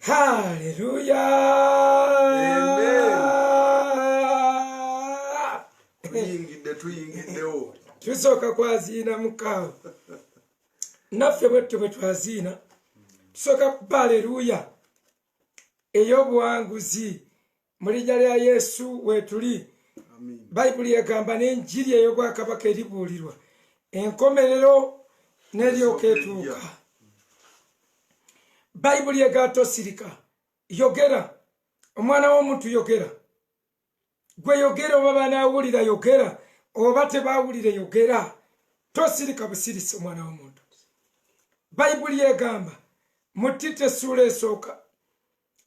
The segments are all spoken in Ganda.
Hallelujah. Amen. Tusoka kwazina mukao. Naffe bwetu bwe twazina. Tusoka hallelujah. Eyobuwanguzi mulinnya lya Yesu wetuli. Amen. Bayibuli egamba n'enjiri ey'obwakabaka eribuulirwa. Enkomerero n'eryoka etuuka. Bayibuli egatosirika. Yogera. Omwana w'omuntu yogera. Gwe yogera oba banaawulira yogera. Oba tebaawulire yogera. Tosirika busirisi omwana w'omuntu. Bayibuli egamba mu Tito essuula esooka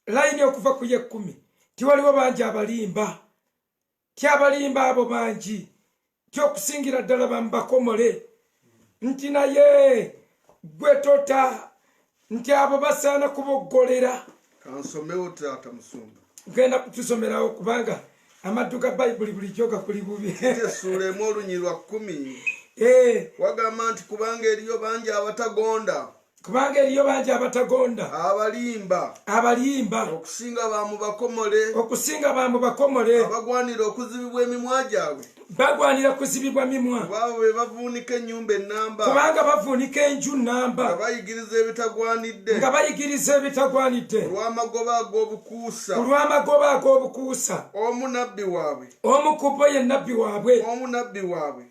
layini okuva ku y'ekkumi ti waliwo bangi abalimba. Ti abalimba abo bangi. Ti okusingira ddala bamubakomole. Nti naye gwe tota nti abo basaana kuboggolera. Kansomewo taata musumba. Genda kutusomerawo kubanga amaddu ga Bayibuli bulijjo gakuli bubi. Essuula emu olunyirwa 10. Wagamba nti kubanga eriyo bangi abatagonda. Kubanga eriyo bangi abatagonda. Abalimba. Okusinga baamu bakomole. Abagwanira okuzibibwa emimwa gyabwe. Bagwanira kuzibibwa mimwa. Babo be bavuunika ennyumba ennamba. Kubanga bavuunika enju nnamba. Nga bayigiriza ebitagwanidde. Olw'amagoba ag'obukuusa. Omu nabbi waabwe. Omu ku bo ye nabbi waabwe.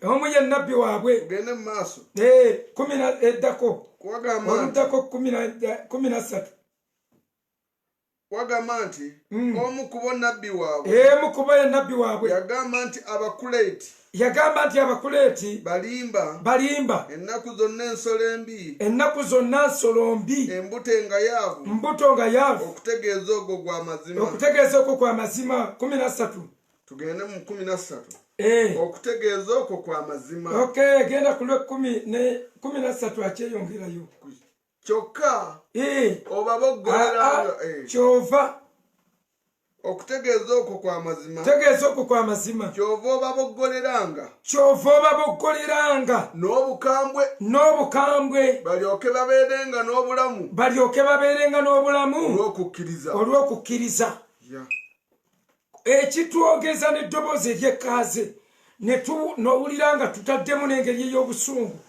Omu ye nabbi waabwe. Tugende mu maaso. 10 eddako. Oludako 13. Wagamba nti omu ku bo nabbi waabwe. Emu ku bo ye nabbi waabwe. Yagamba nti Abakuleeti balimba. Ennaku zonna ensolo mbi. Embuto nga yaavu. Okutegeeza okwo kwa mazima. 13. Tugende mu 13. Okutegeeza okwo kwa mazima. Okay, genda ku 13 akyeyongerayo. Kyokka oba boggoleranga kyova okutegeeza okwo kwa mazima. Tegeeza okwo kwa mazima. Kyova oba boggoleranga. N'obukambwe. Balyoke babeerenga n'obulamu. Olw'okukkiriza. Ekitwogeza n'eddoboozi ery'ekkaaze n'owulira nga tutaddemu n'engeri ey'obusungu.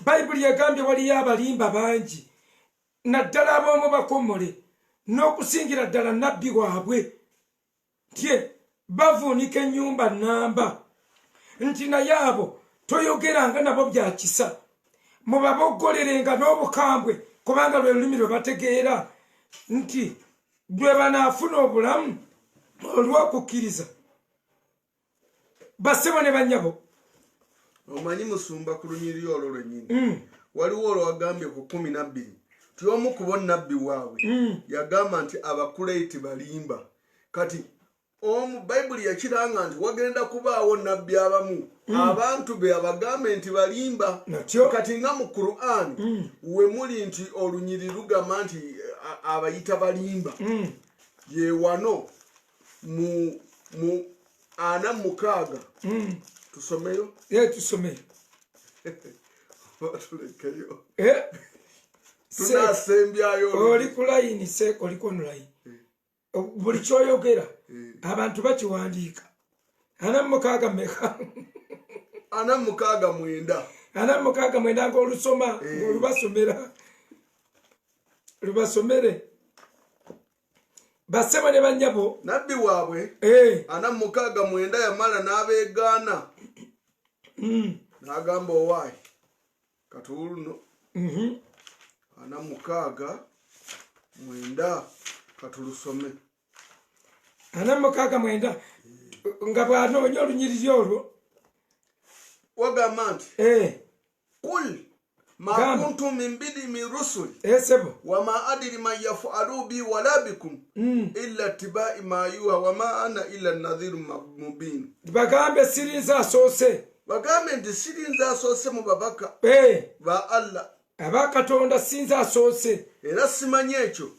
Bayibuli egambye waliyo abalimba bangi. Naddala ab'omu bakomole n'okusingira ddala nabbi waabwe. Tye bavuunika ennyumba nnamba. Nti naye abo toyogeranga nabo bya kisa. Mubaboggolerenga n'obukambwe kubanga lwe lulimi lwe bategeera nti lwe banaafuna obulamu olw'okukkiriza. Bassebo ne bannyabo. Omanyi musumba ku lunyiriri olwo lwennyini. Waliwo olwagambye ku 12. Ti omu ku bo nabbi waabwe. Yagamba nti Abakuleeti balimba. Kati Bayibuli yakiranga nti wagenda kubaawo nabbi abamu. Abantu be abagambe nti balimba. Kati nga mu Qur'an we muli nti olunyiriri lugamba nti abayita balimba. Ye wano mu 46. Tusomeyo? Tusomeyo. Batulekeyo. Tunasembyayo. Oli ku layini seeko oliko online. Buli kyoyogera abantu bakiwandiika. 46 mmeka? 49. 49 ng'olusoma ng'olubasomera. Lubasomere. Bassebo ne bannyabo. Nabbi waabwe 49 yamala n'abeegaana. N'agamba owaayi katuuluno. 49 katulusome. 49 nga bw'anoonya olunyiriri olwo. Wagamba nti kul ma kuntum min bidi min rusul wama adri man yaf'alu bi wala bikum illa tibai ma yuha wama ana illa nadhirun mubin. Bagambe sirinza asoose. Bagambe nti sirinza asoose mu babaka ba Allah. Abakatonda sinza asoose. Era simanyi ekyo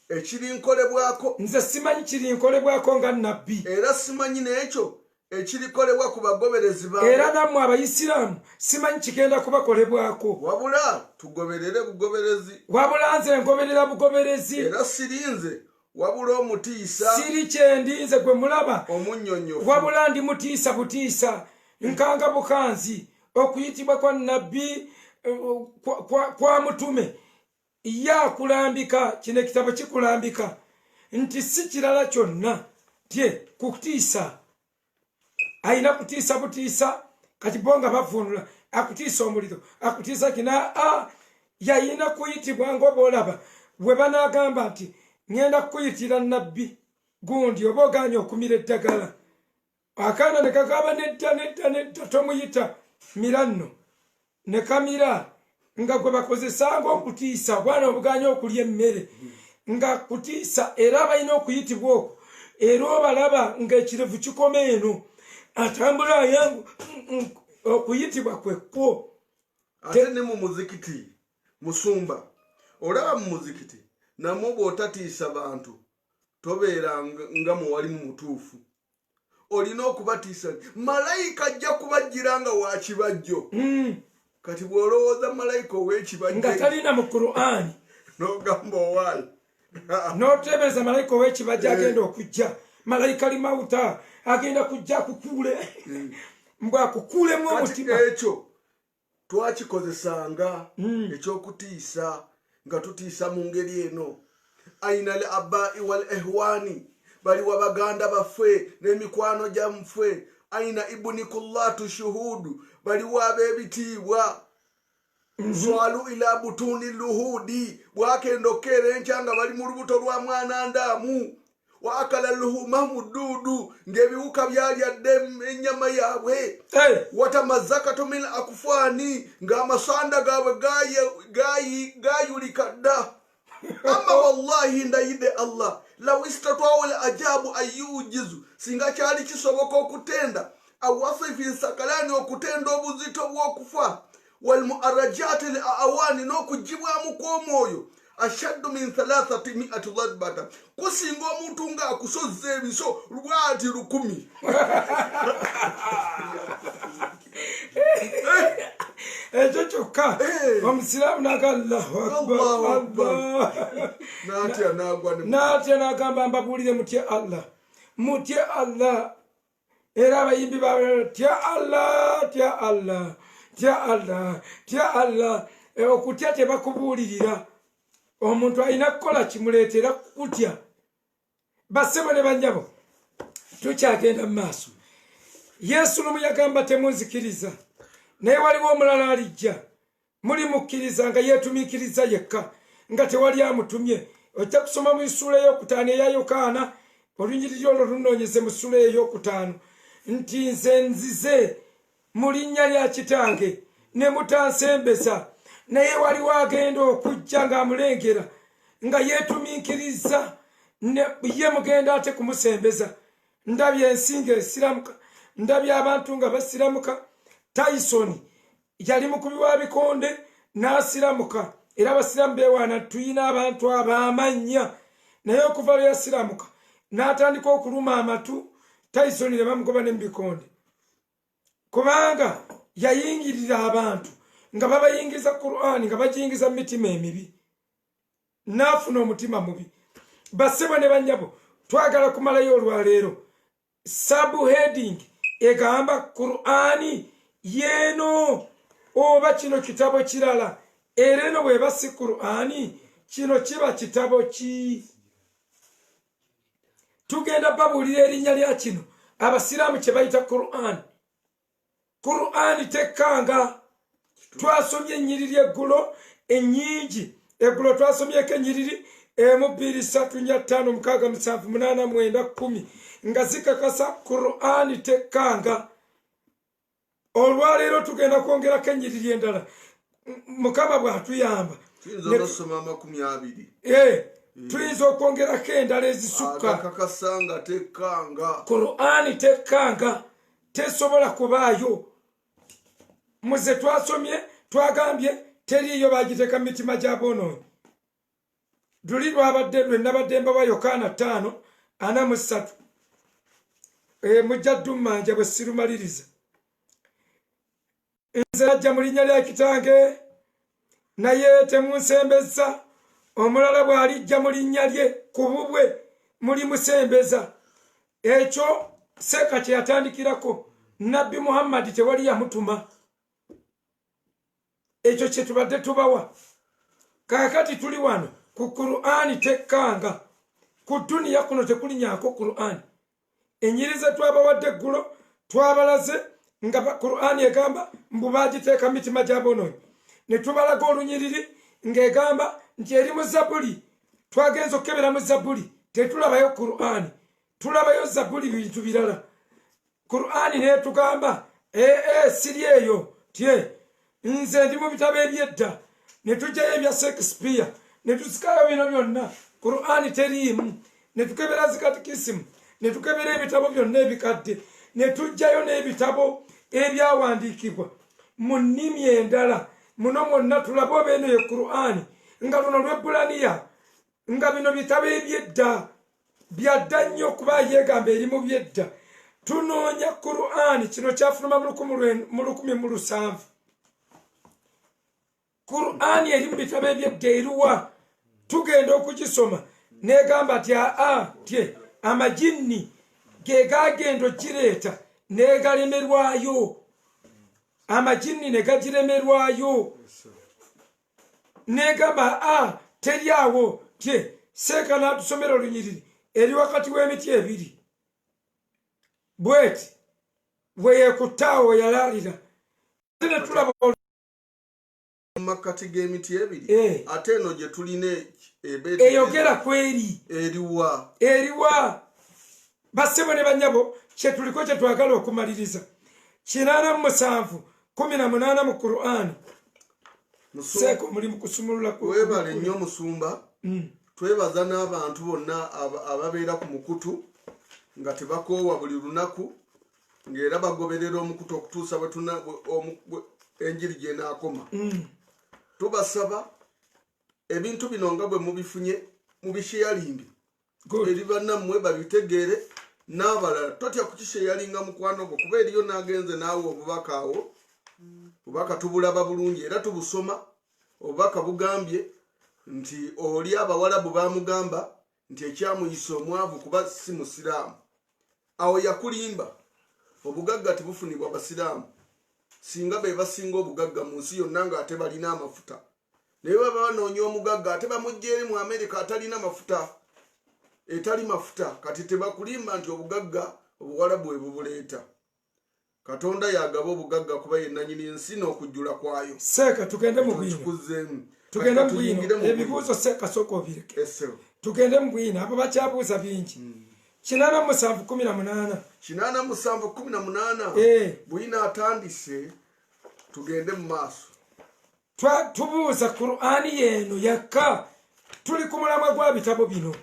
ekiri nkolebwako. Nze simanyi kiri nkolebwako nga nabbi. Era simanyi n'ekyo ekirikolebwa ku bagoberezi era nammwe abayisiraamu simanyi kigenda kubakolebwako wabula tugoberere bugoberezi wabula nze ngoberera bugoberezi era sirinze wabula omutiisa siri kyendinze gwe mulaba omunnyonnyofu wabula ndi mutiisa butiisa nkanga bukanzi okuyitibwa kwa nabbi kwa mutume yakulambika kino ekitabo kikulambika nti si kirala kyonna tye kutiisa ayina kutiisa butiisa kati bonga bavunula akutiisa omuliro akutiisa kina yayina kuyitibwa ng'oboolaba bwe banagamba nti ngenda kukuyitira nabbi gundi oba oganya okumira eddagala akaana ne kagamba nedda tomuyita mira nno ne kamira nga gwe bakozesanga okutiisa bwana obuganya okulya emmere nga kutiisa era balina okuyitibwa okwo era obalaba ng'ekirevu kikoma eno atambula ayangu okuyitibwa kwekwo ate ne mu muzikiti musumba olaba mu muzikiti namwe bw'otatiisa bantu tobeera nga muwali mu mutuufu olina okubatiisa malayika ajja kubajjira nga wa kibajjo kati bw'olowooza malayika ow'ekibajjo nga talina mu Qur'ani n'ogamba owaayi n'oteebereza malayika ow'ekibajjo agenda okujja malayika limawuta agenda kujja akukuule mbwakukuulemu omutima ekyo twakikozesanga ekyokutiisa nga tutiisa mu ngeri eno aina al abai wal ihwani baliwa baganda baffe n'emikwano gyamuffe aina ibunikullatu shuhudu baliwo ab'ebitiibwa swalu ila butuni luhudi bwakenda okeera enkya nga bali mu lubuto lwa mwana ndaamu waakala luhuma mududu ng'ebiwuka byalyadde ennyama yaabwe watamazakatu min akufani ng'amasanda gaabwe gayulika dda amma wallahi ndayide allah law istatwawul ajabu ayujizu singa kyali kisoboka okutenda awasifi sakalani okutenda obuzito bw'okufa walmuarajati li awani n'okugibwamu kw'omwoyo ashaddu min 300 darbata kusinga omuntu nga akusozza ebiso lwati 10 ekyo kyokka omusiraamu naga Allahu akbar n'atya n'agamba mbabuulire mutye Allah era abayimbi bawe tya Allah okutya tebakubuulirira omuntu alina kukola kimuleetera kutya bassebo ne bannyabo tukyagenda mu maaso yesu lumu yagamba temunzikiriza naye waliwo omulala alijja mulimukkiriza nga yeetumiikiriza yekka nga tewali amutumye ojja kusoma mu isuula ey'okutaano eya yokaana olunyiriri olwo lunoonyeze mu isuula ey'okutaano nti nze nzize mu linnya lya kitange ne mutansembesa naye waliwo agenda okujja ng'amulengera nga yeetumiikiriza ye mugenda ate kumusembeza ndabye ensinga esiramuka ndabye abantu nga basiramuka Tyson yali mukubi wa bikonde n'asiramuka era abasiramu beewaana tuyina abantu ab'amannya naye okuva lwe yasiramuka n'atandika okuluma amatu Tyson ne bamugoba ne mu bikonde kubanga yayingirira abantu nga babayingiza Qur'ani nga bagiyingiza mu mitima emibi n'afuna omutima mubi bassebo ne bannyabo twagala kumalayo olwaleero subheading egamba Qur'ani yeeno oba kino kitabo kirala era eno bweba si Qur'ani kino kiba kitabo ki tugenda babuulira erinnya lya kino abasiraamu kye bayita Qur'ani tekkanga twasomye ennyiriri eggulo ennyingi eggulo twasomyeko ennyiriri 1 2 3 4 5 6 7 8 9 10 nga zikakasa Qur'ani tekkanga olwaleero tugenda kwongerako ennyiriri endala mukama bw'atuyamba tuyinza okwongerako endala ezisukka Qur'ani tekkanga tesobola kubaayo muze twasomye twagambye teriiyo bagiteeka mitima gy'aboonoonyi luli lwabadde lwe nabadde mbawa Yokaana 5:43 mujja ddumanja bwe sirumaliriza nze najja mu linnya lya kitange naye temunsembeza omulala bw'alijja mu linnya lye ku bubwe mulimusembeza ekyo seeka kye yatandikirako nabbi muhammadi tewali yamutuma ekyo kye tubadde tubawa kaakati tuli wano ku Qur'ani tekkanga ku duniya kuno tekulinyaako Qur'ani enyiriza twabawadde eggulo twabalaze nga Qur'ani egamba mbu baagiteeka mitima gy'aboonoonyi ne tubalaga olunyiriri ng'egamba nti eri mu Zabbuli twagenza okukebera mu Zabbuli tetulabayo Qur'ani tulabayo Zabbuli bintu birala Qur'ani naye tugamba siri eyo tye nze ndi mu bitabo ebyedda ne tujjayo ebya Shakespeare ne tusikayo bino byonna Qur'ani teriimu ne tukebera zikatikisimu ne tukebera ebitabo byonna ebikadde ne tujjayo n'ebitabo ebyawandiikibwa mu nnimi endala muno mwonna tulaba oba eno ye Qur'ani nga luno lw'Ebbulaniya nga bino bitabo ebyedda byadda nnyo okuba yeegamba eri mu byedda tunoonya Qur'ani kino kyafuluma mu 1700 Qur'ani eri mu bitabo ebyedda eruwa tugenda okugisoma negamba ati tye amajinni ge gagenda ogireeta negalemerwayo amajinni ne gagiremerwayo negamba teri awo tye seeka n'atusomera olunyiriri eri wakati w'emiti ebiri bweti bweyekuttaawo yalaalira ne tulaba makati g'emiti ebiri ate eno gye tulina eyogera kweri eriwa bassebo ne bannyabo kye tuliko kye twagala okumaliriza 87:18 mu Qur'ani seeka omulimu kusumulula webale nnyo musumba twebaza n'abantu bonna ababeera ku mukutu nga tebakoowa buli lunaku ng'era bagoberera omukutu okutuusa enjiri gyenaakoma tubasaba ebintu bino nga bwe mubifunye mubisheyalingi eri bannammwe babitegeere n'abalala totya kukisheyalinga mukwano gwo kuba eriyo n'agenze naawe obubaka awo obubaka tubulaba bulungi era tubusoma obubaka bugambye nti oli abawalabu bamugamba nti ekyamuyisa omwavu kuba si musiraamu awo yakulimba obugagga tibufunibwa basiraamu singa be basinga obugagga mu nsi yonna nga ate balina amafuta naye baba banoonya omugagga ate bamujja eri mu Amerika atalina mafuta etali mafuta kati tebakulimba nti obugagga obuwalabu bwe bubuleeta Katonda yagaba obugagga kuba ye nannyini ensi n'okujjula kwayo seeka tugende mu bwino tugende mu bwino ebibuuzo seeka sooka obireke tugende mu bwino abo bakyabuuza bingi 87:18 bwina atandise tugende mu maaso tubuuza Qur'ani yeno yakka tuli ku mulamwa gwa bitabo bino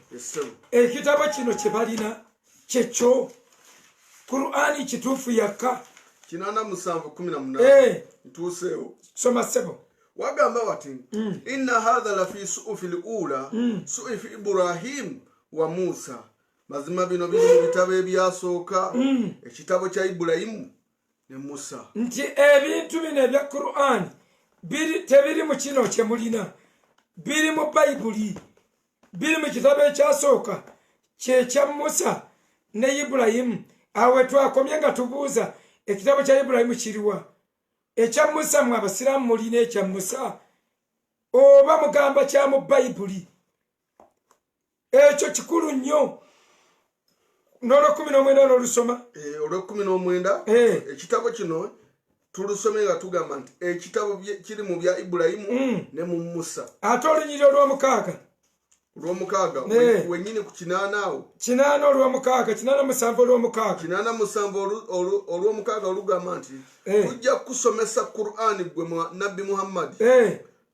ekitabo kino kye balina kyekyo Qur'ani kituufu yakka 87:18 ntuuseewo soma ssebo wagamba bati inna hadha lafi suufi l-ula suufi Ibrahim wa Musa mazima bino biri mu bitabo ebyasooka ekitabo kya Ibulayimu ne Musa nti ebintu bino ebya Qur'ani tebiri mu kino kye mulina biri mu Bayibuli biri mu kitabo ekyasooka kyekya Musa ne Ibulayimu awe twakomye nga tubuuza ekitabo kya Ibulayimu kiriwa ekya Musa mwe abasiraamu mulina ekya Musa oba mugamba kya mu Bayibuli ekyo kikulu nnyo n'olw'ekumina n'olusoma olw'ekumina ekitabo kino tulusome nga tugamba nti ekitabo kiri mu bya Ibulayimu ne mu Musa ate olunyiri olw'omukaaga wenyini ku 8 awo 8 olw'omukaaga 87 olw'omukaaga 87 olw'omukaaga olugamba nti tujja kusomesa Qur'ani gwe nabbi Muhammad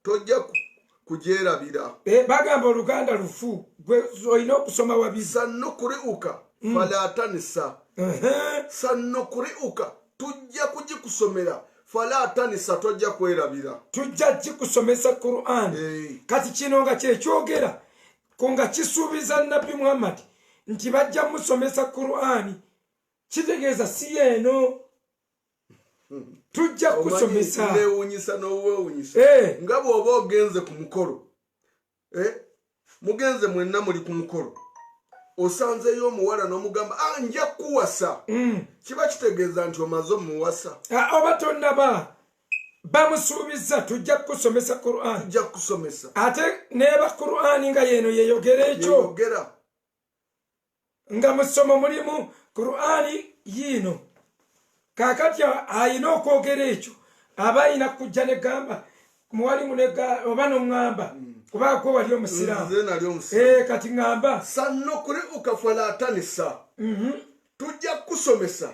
tojja kujerabira bagamba oluganda lufu gwe olina okusoma wabiza sanukuriuka falatanisa sanukuriuka tujja kugikusomera falatanisa tojja kwerabira tujja gikusomesa Qur'ani kati kino nga kyekyogera nga kisuubiza nabbi Muhammad nti bajja musomesa Qur'ani kitegeeza si eno tujja kusomesa newunyisa n'owewunyisa nga bw'oba ogenze ku mukolo mugenze mwenna muli ku mukolo osanzeyo omuwala n'omugamba nja kuwasa kiba kitegeeza nti omaze omuwasa oba tonnaba bamusuubiza tujja kusomesa Qur'an tujja kusomesa ate neba Qur'an nga yeno yeyogera ekyo nga musomo mulimu Qur'an yino kakati ayina okwogera ekyo aba ayina kujja ne gamba muwali munega oba n'oŋŋamba kubaako wali omusiraamu kati ŋŋamba sanukri'uka fala tansa tujja kusomesa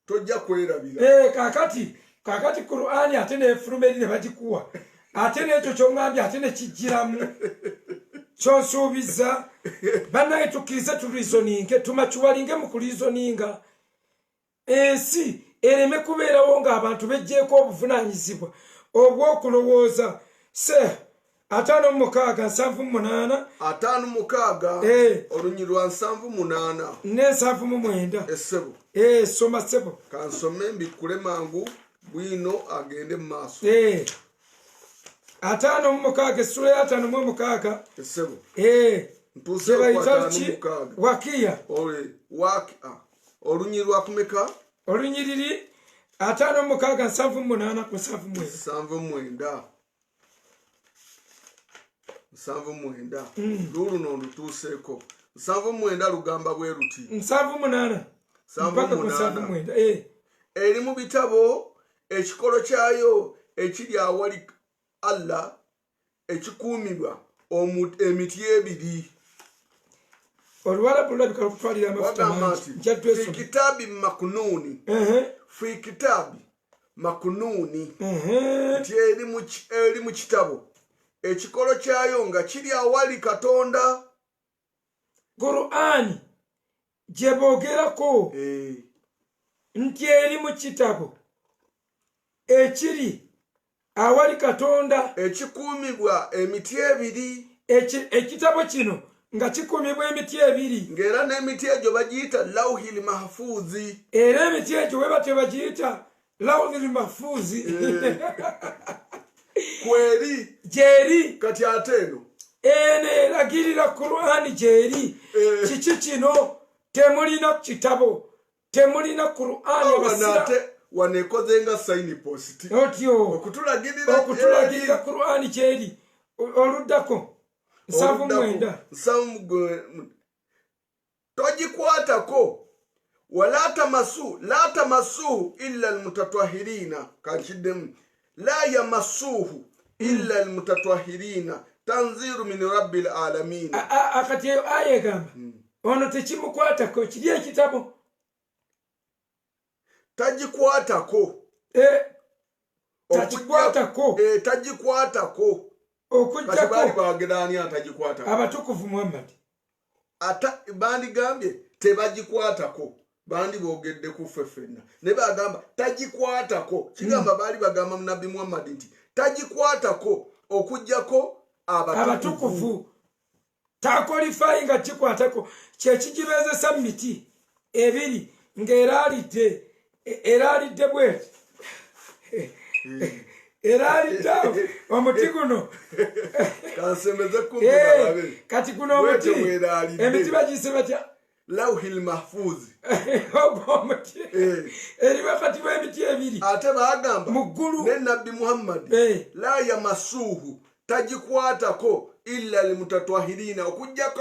tojja kwerabira kakati Qur'ani ate nefuluma eri ne bagikuwa ate n'ekyo ky'oŋŋambye ate ne kijjiramu kyonsuubiza bannaye tukkirize tulizoninge tumacuwalinge mu kulizoninga ensi ereme kubeerawo ng'abantu bejjeeko obuvunaanyizibwa obw'okulowooza se 56 56 olunyi lwa 78 ne 79 essebo soma ssebo kansome mbikule mangu bwino agende mu maaso 56 essula ya 56 essebo ntusebayita ki wakiya olunyi lwa kumeka olunyi liri 56 78 ku 79 lulu nondutuuseeko 79 lugamba bwe luti 78 mpaka ku 79 eri mu bitabo ekikolo kyayo ekiri awali Allah ekikuumibwa emiti ebiri oluwalabu lulabika lukutwalira amafuta mangi fi kitabi makununi fi kitabi makununi nti eri mu kitabo ekikolo kyayo nga kiri awali Katonda Qur'ani gye boogerako nti eri mu kitabo ekiri awali Katonda ekikuumibwa emiti ebiri ekitabo kino nga kikuumibwa emiti ebiri ng'era n'emiti egyo bagiyita lawhil mahfuzi era emiti egyo we batyo bagiyita lawhil mahfuzi kweri gyeri kati ate eno eragirira Qur'ani gyeri kiki kino temulina kitabo temulina Qur'ani ate wanekozenga signpost otyo okutulagirira Qur'ani gyeri oluddako 79 togikwatako wala tamassuhu illa almutatahhirina kankiddemu la yamassuhu illa almutatahhirina tanziru min rabbil alamin akati aya egamba ono tekimukwatako kiri ekitabo tagikwatako tagikwatako okujjako abatukuvu Muhammad bandigambye tebagikwatako bandi boogedde ku ffe ffenna ne bagamba tagikwatako kigamba baali bagamba munabbi Muhammad nti tagikwatako okujjako abatukuvu takolifaayi nga kikwatako kyekigibezesa miti ebiri ng'eraalidde bweti eraalidde omuti guno kati guno omuti emiti bagiyise batya lawhil mahfuzi omuti eri wakati w'emiti ebiri ate bagamba muggulu ne nabbi Muhammad la yamassuhu tagikwatako illa almutatahhirina okujjako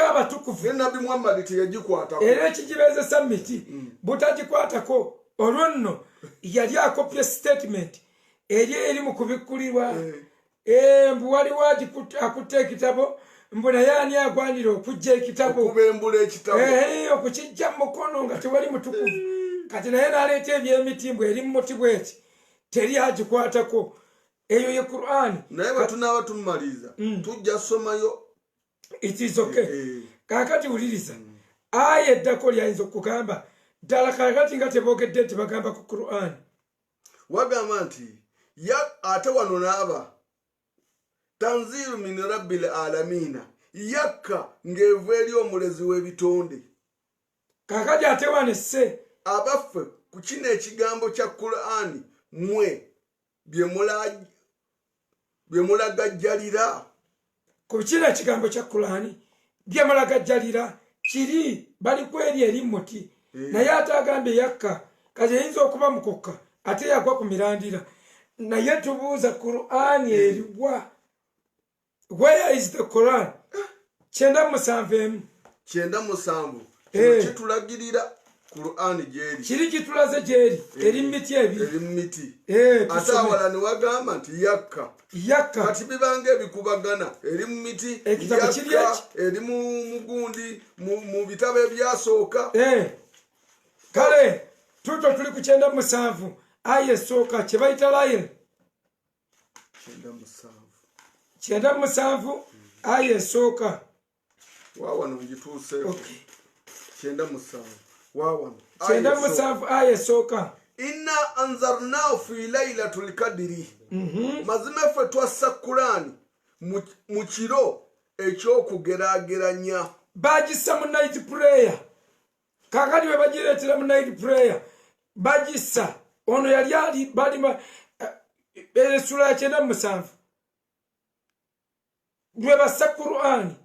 abatukuvu ne nabbi Muhammad teyagikwatako era ekigibezesa miti butagikwatako olwo nno yali akopye statement eri mu kubikkulirwa mbu waliwo akutte ekitabo mbu naye ani agwanira okujja ekitabo okubembula ekitabo okukijja mu mukono nga tewali mutukuvu kati naye n'aleeta ebyemiti mbu eri mu muti bweti teri agikwatako eyo ye Qur'ani naye batunaaba tumumaliza tujja somayo it is okay kakati wuliriza aya eddako lyayinza okugamba ddala kakati nga teboogedde nti bagamba ku Qur'ani wagamba nti ate wano naaba tanziru min rabbil alamina yakka ng'eva eri omulezi w'ebitonde kakati ate wanesse abaffe ku kino ekigambo kya Qur'ani mwe bye mulagajjalira ku kino ekigambo kya Qur'ani bye mulagajjalira kiri bali kweri eri muti naye ate agambye yakka kati eyinza okuba mukokka ate yagwa ku mirandira naye tubuuza Qur'ani eriwa where is the Quran 9:7 kitulagirira Qur'ani gyeri kiri kitulaze gyeri eri miti miti ate awala ne wagamba nti yakka kati bibanga ebikubagana eri mu miti yakka eri mu mugundi mu bitabo ebyasooka kale tuto tuli ku 9:7 aya esooka kye bayita lion 9:7 aya esooka wawano ngituuseeko 9:7 aya esooka inna anzarnahu fi laylatul qadri mazima ffe twassa Qur'ani mu kiro ekyokugeraageranya bagissa mu night prayer kakati we bagireetera mu night prayer bagissa ono yali ali balima esula ya 9:7 gwe bassa Qur'ani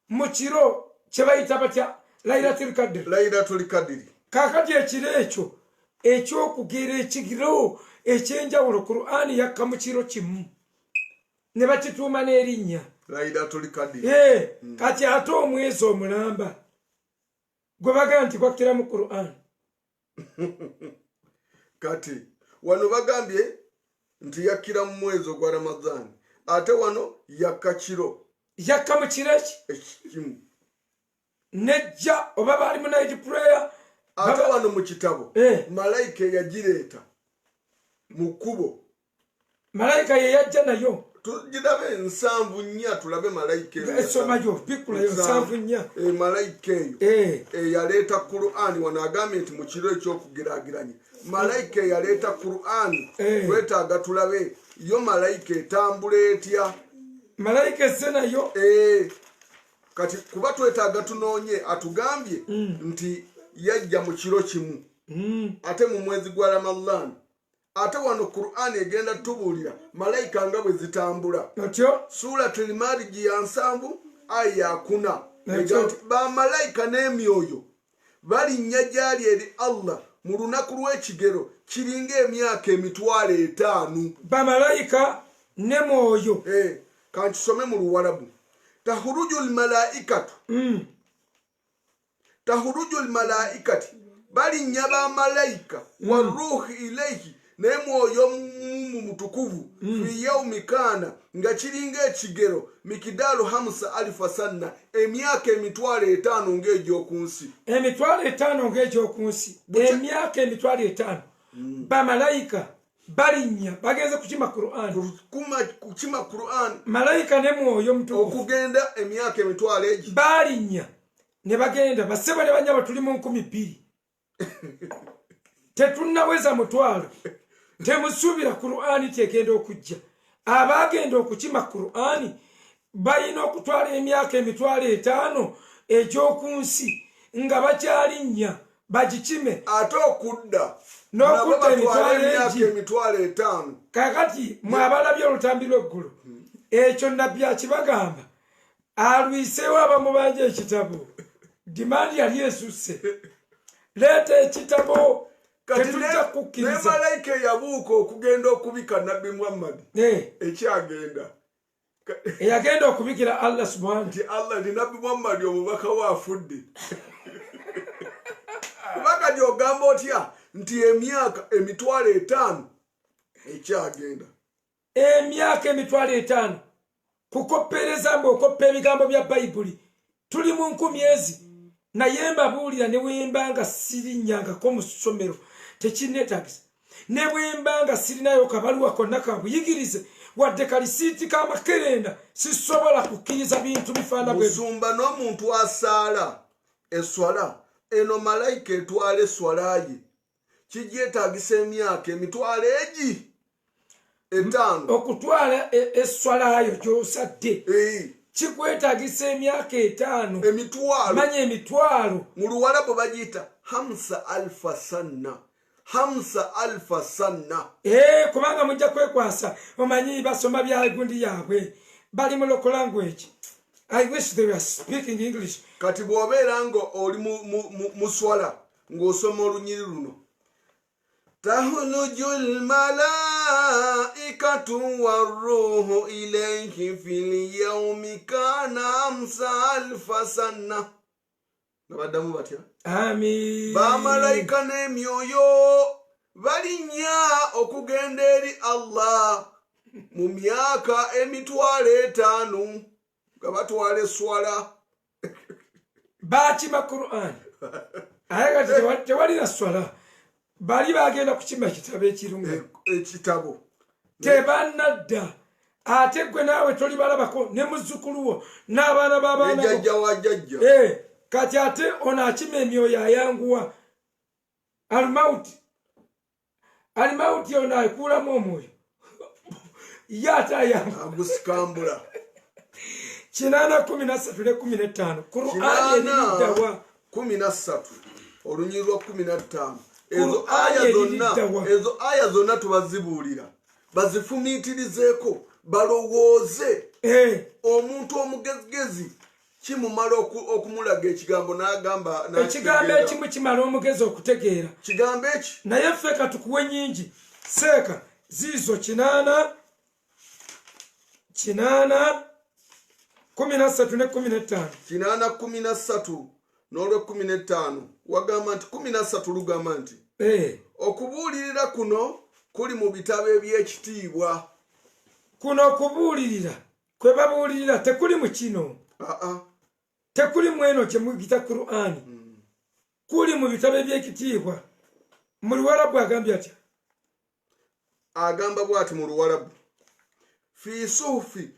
mu kiro kye bayita batya laylatul qadri kakati ekiro ekyo ekyokugera ekigiro ekyenjawulo Qur'ani yakka mu kiro kimu ne bakituuma n'erinnya laylatul qadri kati ate omwezi omulamba gwe bagamba nti gwakkira mu Qur'ani kati wano bagambye nti yakkira mu mwezi ogwa Ramadhan ate wano yakka kiro yakka mu kiro ekimu nejja oba bali mu night prayer ate wano mu kitabo malayika yagireeta mu kkubo malayika ye yajja nayo tugirabe 7 tulabe malayika esomayo pikulayo 7 malayika eyo yaleeta Qur'ani wano agambye nti mu kiro ekyokugeraageranya malayika yaleeta Qur'ani twetaaga tulabe yo malayika etambula etya malayika esse nayo kati kuba twetaaga tunoonye atugambye nti yajja mu kiro kimu ate mu mwezi gwa Ramadhan ate wano Qur'ani egenda tubuulira malayika nga bwe zitambula suratul Marij ya 7 aya 4 egamba bamalayika n'emyoyo balinnya gyali eri Allah mu lunaku lw'ekigero kiringa emyaka 5,000 bamalayika ne mwoyo kankisome mu Luwarabu tahurujul malaikati balinnya bamalayika wa ruhi ilayhi nemwoyo mu mutukuvu fi yaumi kana nga kiringa ekigero mikidalu 50,000 sanna emyaka 5,000 ng'egyokunsi emyaka 5,000 bamalayika balinnya bagenze kukima Qur'ani malayika ne mwoyo mutukuvu okugenda emyaka 2,000 balinnya ne bagenda basebo ne banyaba tuli mu 2,000 tetunnaweza 1,000 temusuubira Qur'ani tegenda okujja abagenda okukima Qur'ani balina okutwala emyaka 5,000 egyokunsi nga bakyalinnya bagikime ate okudda n'okudda emitwalo 5,000 kakati mwabalabye olutambi lw'eggulu ekyo nabbi akibagamba alwiseewo abamubanja ekitabo dimandi yali esusse leeta ekitabo tetujja kukkiriza ne malayika yabuuka okugenda okubika nabbi Muhammad ekyagenda eyagenda okubikira Allah subhanahu nti Allah ni nabbi Muhammad omubaka waafudde kubanga gy'ogamba otya nti emyaka 5,000 ekyagenda emyaka 5,000 kukoppereza ng'okoppa ebigambo bya Bayibuli tuli mu 10,000 naye mbabuulira ne bwembanga sirinnyangako mu ssomero tekinneetagisa ne bwembanga sirinayo kabaluwa konna kabuyigirize wadde kalisiiti k'amakerenda sisobola kukkiriza bintu bifaana bwe musumba n'omuntu asaala eswala eno malayika etwala eswala ye kigyetaagisa emyaka 5,000 okutwala eswalayo gy'osadde kikwetaagisa emyaka 5 emitwalo manya emitwalo mu Luwarabu bagiyita 50,000 sanna 50,000 sanna. Kubanga mujja kwekwasa omanyi basoma bya gundi yabwe bali mu local language. I wish they were speaking English. Kati bw'obeera nga oli mu swala ng'osoma olunyiri luno tahulujul malaikatu warruhu ilayhi fil yawmi kana 50,000 sanna. Nabaddamu batya? Amin. Bamalayika n'emyoyo balinnya okugenda eri Allah mu myaka 5,000 nga batwala eswala. Bakima Quran. Ayagati tewali na swala. Bali bagenda kukima kitabo ekirungi. Ekitabo. Tebanadda. Ate gwe naawe toli balabako ne muzzukuluwo n'abaana b'abaana. Jajja wa jajja. Kati ate ono akima emyoyo ayanguwa. Alimauti ono akuulamu omwoyo. Yata yangu. Agusikambula. 8:13-15 Qur'an eririddawa 13 olunyiri lwa 15 ezo aya zonna tubazibuulira bazifumiitirizeeko balowooze. Omuntu omugezigezi kimumala okumulaga ekigambo n'agamba ekigambo ekimu kimala omugezi okutegeera kigambo eki naye ffe katukuwe nnyingi seeka ziizo 8 13 n'olwe 15 wagamba nti 13 lugamba nti okubuulirira kuno kuli mu bitabo eby'ekitiibwa. Kuno okubuulirira kwe babuulirira tekuli mu kino. Tekuli mweno kye mugita Qur'ani. Kuli mu bitabo eby'ekitiibwa. Mu Luwarabu agambye atya? Agamba bw'ati mu Luwarabu fi suhufi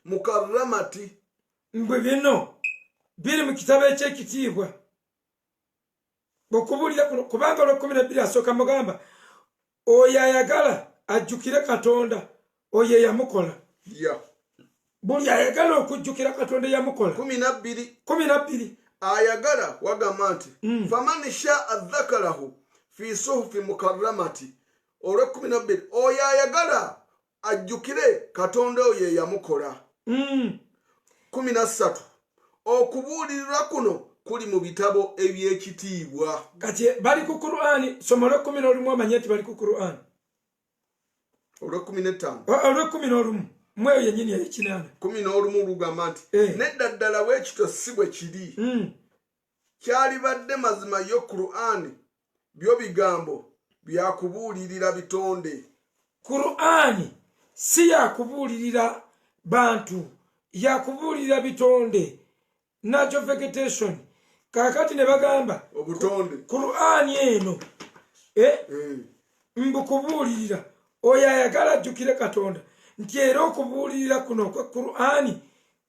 mukarramati. Mbwe bino biri mu kitabo eky'ekitiibwa. Okubuulira kuno kubanga olwa 12 asooka mugamba oyo ayagala ajjukire Katonda oyo yamukola. Buli ayagala okujjukira Katonda yamukola. 12 ayagala wagamba nti faman sha'a dhakarahu fi suhufi mukarramati. Olwa 12 oyo ayagala ajjukire Katonda oyo yamukola. 13 okubuulirira kuno kuli mu bitabo eby'ekitiibwa. Kati bali ku Qur'ani somolo 11 amanye nti bali ku Qur'ani. Olwa 15 olwa 11 mweyo yennyini y'ekinana 11 lugamba nti nedda ddala bwekito si bwe kiri. Kyali badde mazima yo Qur'ani byo bigambo byakubuulirira bitonde. Qur'ani si yakubuulirira bantu yakubuulirira bitonde. Natural vegetation. Kakati ne bagamba obutonde Qur'ani eno mbukubuulirira oyo ayagala ajjukire Katonda nti era okubuulirira kuno kwa Qur'ani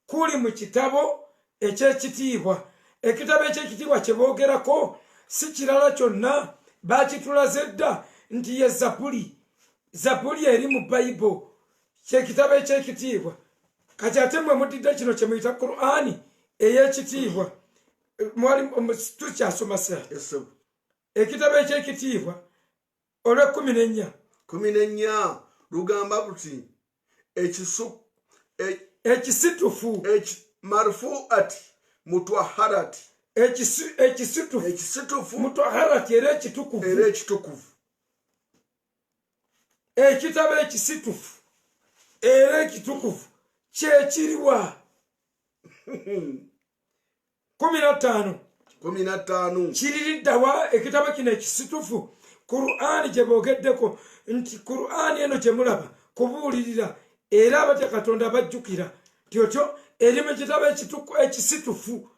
kuli mu kitabo eky'ekitiibwa. Ekitabo eky'ekitiibwa kye boogerako si kirala kyonna bakitulaze dda nti ye Zabuli eri mu Bayibuli ky'ekitabo eky'ekitiibwa. Kati ate mwe mudidde kino kye muyita Qur'ani ey'ekitiibwa. Mwali tukyasoma sa ekitabo eky'ekitiibwa olwa 14 lugamba buti ekisitufu marfuati mutwaharati. Ekisitufu mutwaharati era ekitukuvu. Ekitabo ekisitufu era ekitukuvu kyekiriwa. 15 kiririddawa ekitabo kino ekisitufu Qur'ani gye boogeddeko nti Qur'ani eno gye mulaba kubuulirira era abatya Katonda bajjukira tyotyo eri mu kitabo ekisitufu.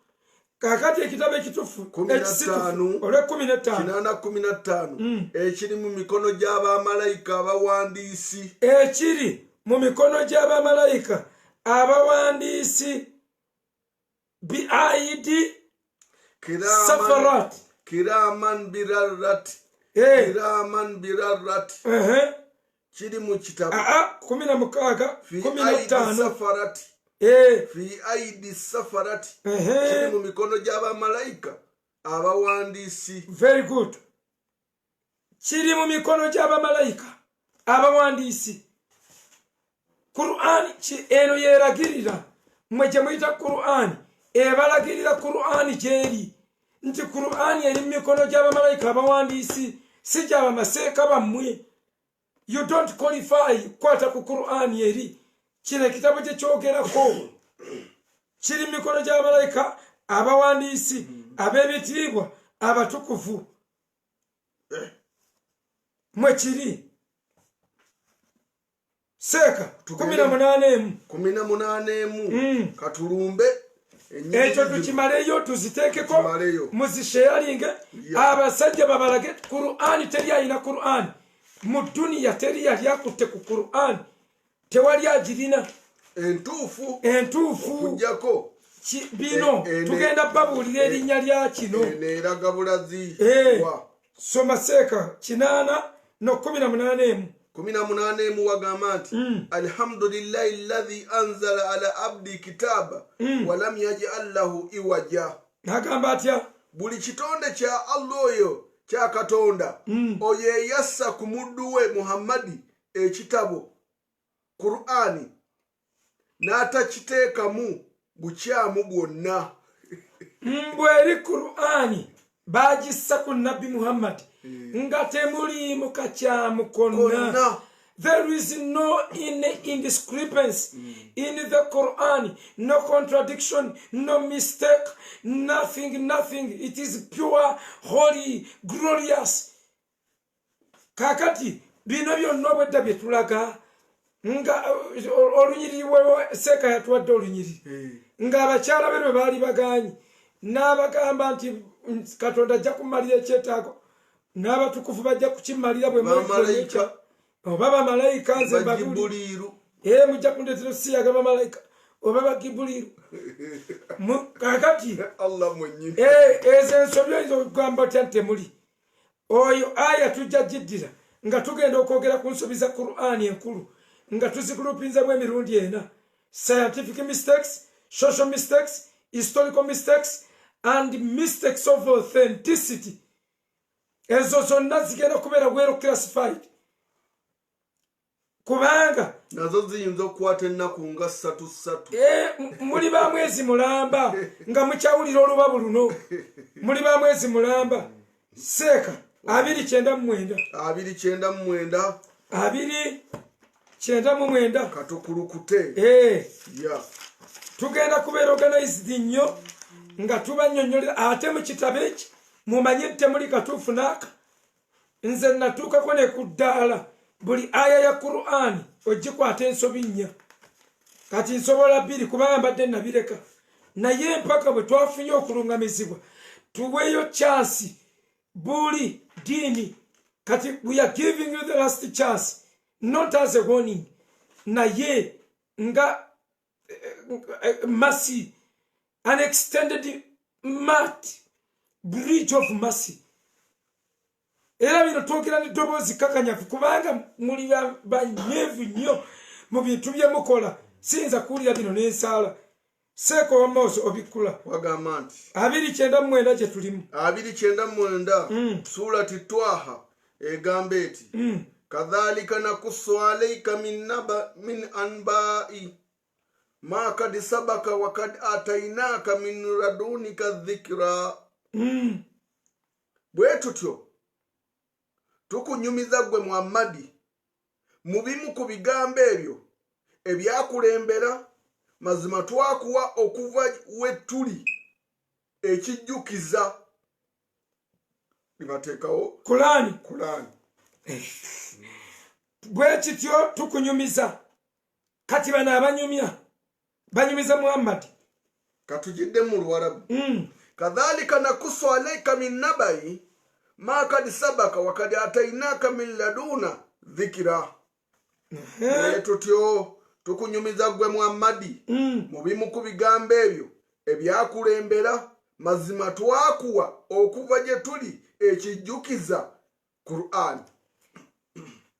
Kakati ekitabo ekitufu ekisitufu olwa 15 ekiri mu mikono gy'abamalayika abawandiisi. Ekiri mu mikono gy'abamalayika abawandiisi bi'aidi safarat kiraman birarrat. Kiri mu kitabo 16 15 fi aidi safarati kiri mu mikono gy'abamalayika abawandiisi. Very good. Kiri mu mikono gy'abamalayika abawandiisi. Qur'an eno yeragirira mwe gye muyita Qur'an ebalagirira Qur'an gyeri nti Qur'an eri mu mikono gy'abamalayika abawandiisi si gy'abamaseeka bammwe. You don't qualify kwata ku Qur'an eri. Kino ekitabo gye kyogerako kiri mu mikono gy'abamalayika abawandiisi ab'ebitiibwa abatukuvu. Mwe kiri Seeka 18 katulumbe ekyo tukimaleyo tuziteekeko muzisheyalinge abasajja babalage. Qur'an teri alina Qur'an mu duniya, teri yali akutte ku Qur'an, tewali agirina entuufu okujjako bino tugenda babuulira erinnya lya kino neeraga bulazi. Soma Seeka 8:18 wagamba nti alhamdulillahi alladhi anzala ala abdi kitaba walam yaj'al lahu iwaja. Agamba atya? Buli kitonde kya Allah oyo kya Katonda oyo eyassa ku muddu we Muhammadi ekitabo Qur'ani n'atakiteekamu bukyamu bwonna. Mbweri Qur'ani bagissa ku Nabbi Muhammad nga temuliimu kakyamu konna. There is no indiscrepancy in the Quran, no contradiction, no mistake, nothing. It is pure, holy, glorious. Kakati bino byonna obwedda bye tulaga nga olunyiriri Seeka yatuwadde olunyiriri nga abakyala be baali baganyi n'abagamba nti Katonda ajja kumalira ekyetaago n'abatukufu bajja kukimalira bwe malayika oba bamalayika nze bagibuliiru mujja kundeetera siyaga bamalayika oba bagibuliiru kakati Allah mwennyini ezo ensobi ezo ogamba otya ntemuli oyo aya tujja giddira nga tugenda okwogera ku nsobi za Qur'an enkulu nga tuzigrupinza bw'emirundi ena: scientific mistakes, social mistakes, historical mistakes and mistakes of authenticity. Ezo zonna zigenda kubeera well classified kubanga nazo ziyinza okukwata ennaku nga 3 muli ba mwezi mulamba nga mukyawulira olubabu luno. Muli ba mwezi mulamba. Seeka 299 katukulukute tugenda kubeera organized nnyo nga tubanyonyolera ate mu kitabo eki mumanye temuli katuufu naaka. Nze natuukako ne ku ddaala buli aya ya Qur'an ogikwata ensobi nnya. Kati nsobola 2 kubanga mbadde nabireka, naye mpaka bwe twafunye okulungamizibwa tuweeyo chance buli dini. Kati we are giving you the last chance, not as a warning, naye nga mercy, an extended bridge of mercy. Era bino twogera n'eddoboozi kakanyavu kubanga muli banyevu nnyo mu bintu bye mukola. Siyinza kuwulira bino n'ensaala. Seeka wamooso obikkula. Wagamba nti 299 gye tulimu. 299 surati Twaha egamba eti kadhalika nakussu alayka min anba'i ma kad sabaka wa kad atainaka min radunika dhikra. Bwe tutyo tukunyumiza gwe Muhammadi mu bimu ku bigambo ebyo ebyakulembera, mazima twakuwa okuva we tuli ekijjukiza. Libateekawo Qur'an. Bwe kityo tukunyumiza. Kati bano abanyumya banyumiza Muhammad. Katujidde mu Luwarabu. Kadhalika nakussu alayka min nabai ma kad sabaka wa kad atainaka min laduna dhikra. Tutyo tukunyumiza gwe Muhammadi mu bimu ku bigambo ebyo ebyakulembera, mazima twakuwa okuva gye tuli ekijjukiza Qur'an.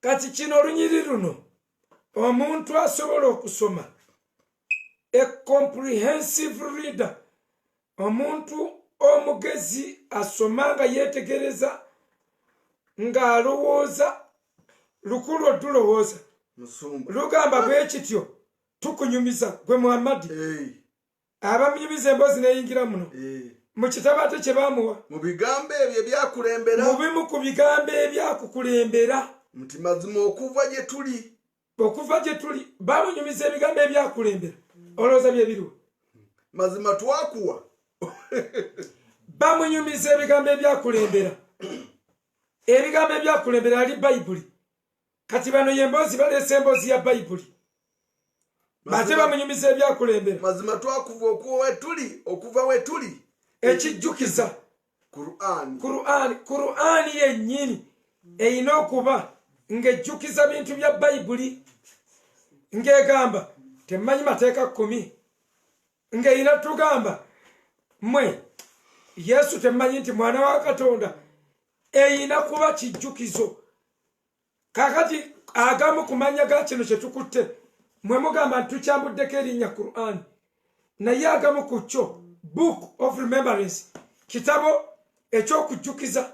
Kati kino olunyiri luno omuntu asobola okusoma a comprehensive reader, omuntu omugezi asomanga yetegereza nga alowooza lukulu odulowooza lugamba bwe kityo tukunyumiza gwe Muhammadi abamunyumiza emboozi neyingira muno mu kitabo ate kye bamuwa mu bigambo ebyo ebyakulembera mu bimu ku bigambo ebyakukulembera nti mazima okuva gye tuli bamunyumiza ebigambo ebyakulembera olowooza bye biriwo mazima twakuwa bamunyumiza ebigambo ebyakulembera ebigambo ebyakulembera ali bayibuli kati bano yemboozi baleese emboozi ya bayibuli ate bamunyumiza ebyakulembera mazima twakuva okuva we tuli ekijjukiza Qur'ani yennyini eyina okuba ng'ejjukiza bintu bya bayibuli ng'egamba temmanyi mateeka 10 ng'eyina tugamba mmwe Yesu temmanyi nti mwana wa Katonda eyina kuba kijjukizo kakati agamu kumanya ga kino kye tukutte mwe mugamba nti tukyambuddeko erinnya Qur'ani naye agamu ku kyo book of remembrance kitabo ekyokujjukiza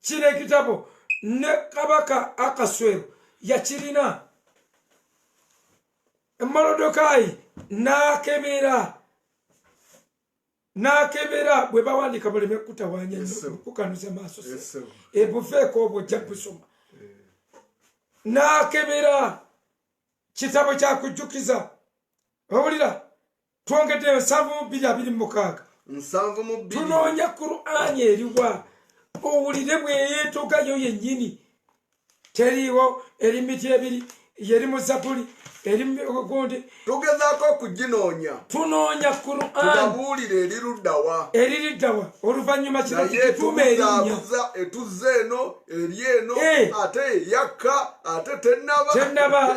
kino ekitabo ne kabaka Akaswero yakirina Molodokayi nakebera bwe bawandika buleme kutawanya kukanuza maaso ebufeeko obwo ojja busoma nakebera kitabo kyakujjukiza owulira twongeddeyo 7,226 tunoonya Qur'ani eriwa owulire bweyeetogayo yennyini teriiwo eri miti ebiri yeri mu Zabuli eri gundi tugezaako okuginoonya tunoonya Qur'ani tunabuulire eririddawa oluvannyuma kino tukituuma erinnya etuzza eno eri eno ate yakka ate tennaba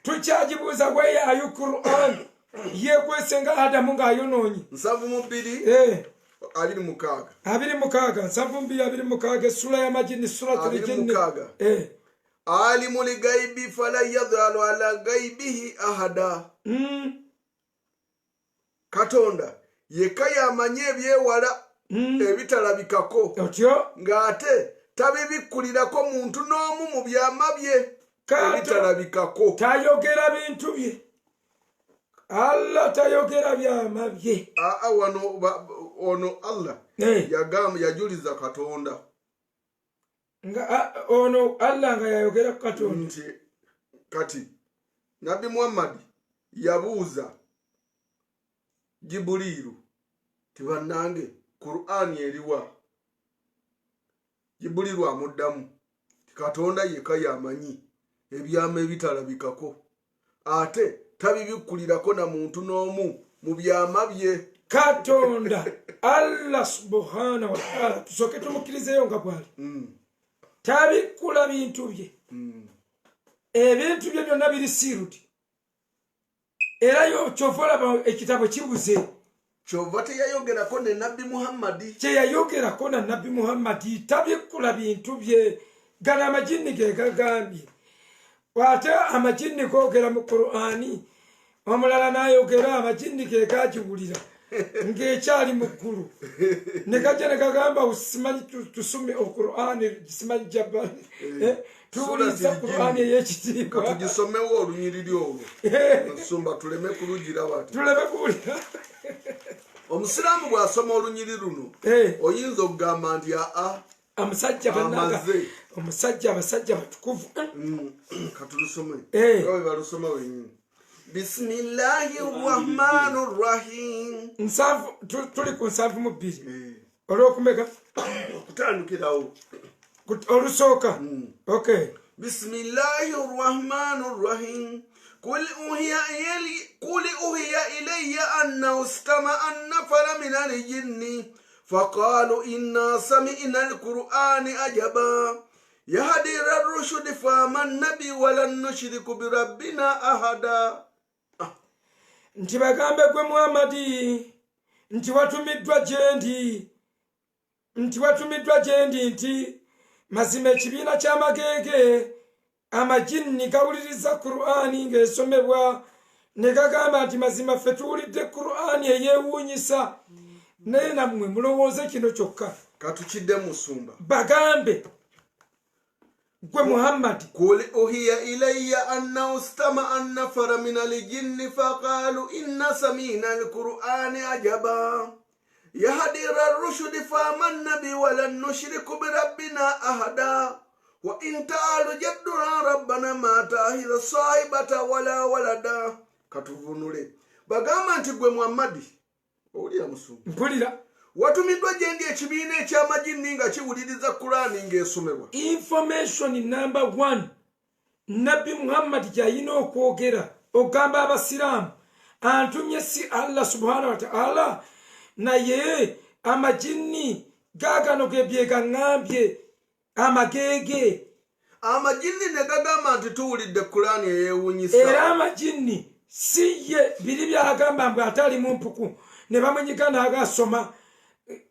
tukyagibuuza weyaayo Qur'ani yekwese nga Adamu ng'ayonoonye 7,226 essula y'amajini suratul jinni alimu ligaibi fala yadhalu ala gaibihi ahada Katonda yekka yamanye ebyewala ebitalabikako ng'ate tabibikkulirako muntu n'omu mu byama bye ebitalabikako tayogera bintu bye Allah tayogera byama bye ono Allah yajuliza Katonda nga ono Allah nga yayogera Katonda nti kati Nabi Muhammad yabuuza Jibuliru tibannange Qur'ani eriwa Jibuliru amuddamu Katonda yekka yamanyi ebyama ebitalabikako ate tabibikkulirako na muntu n'omu mu byama bye Katonda Allah subhanahu wa ta'ala tusoke tumukkirizeyo nga bwali tabikkula bintu bye ebintu bye byonna biri sealed era yo kyova olaba ekitabo kibuze kyova teyayogerako ne Nabbi Muhammadi kyeyayogerako na Nabbi Muhammadi tabikkula bintu bye gana amajini ge gagambye ate amajini googera mu Qur'ani omulala n'ayogera amajini ge gagiwulira ng'ekyali mu ggulu ne gajja ne gagamba usimanyi tusome Qur'ani simanyi jabali tuwuliza Qur'ani ey'ekitiibwa tugisomewo olunyiriri olwo nsumba tuleme kulugira wati tuleme kuwulira omusiraamu bw'asoma olunyiri luno oyinza okugamba nti omusajja abasajja batukuvu katulusome gawe balusoma wenyini Bismillahirrahmanirrahim tuli ku 7 olwokumeka kutandikirawo olusooka okay Bismillahirrahmanirrahim قل أوحي إلي أنه استمع النفر من الجن فقالوا إنا سمعنا القرآن عجبا يهدي إلى الرشد فآمنا به ولن نشرك بربنا أحدا nti bagambe gwe Muhammadi nti watumiddwa gyendi nti mazima ekibiina ky'amagege amajinni gawuliriza Qur'ani ng'esomebwa ne gagamba nti mazima ffe tuwulidde Qur'ani eyewuunyisa naye nammwe mulowooze kino kyokka katukidde musumba bagambe gwe Muhammad qul uhiya ilayya annahu istama'a nafara min al-jinni faqalu inna sami'na al-qur'ana ajaba yahdi ila ar-rushd famanna bi wa lan nushriku bi rabbina ahada wa in ta'alu jadduna rabbana ma ta'khidha sahibata wala walada katuvunule bagamba nti gwe Muhammad oli amusumba mpulira watumiddwa gyendi ekibiina eky'amajini nga kiwuliriza Qur'ani ng'esomebwa information number 1 Nabi Muhammad gyayina okwogera ogamba abasiraamu antumye si Allah subhanahu wa ta'ala naye amajini gagano gebyegaŋŋambye amagege amajini ne gagamba nti tuwulidde Qur'ani eyewuunyisa era amajini si ye biri byagamba mbwe atali mu mpuku ne bamunyiga n'agasoma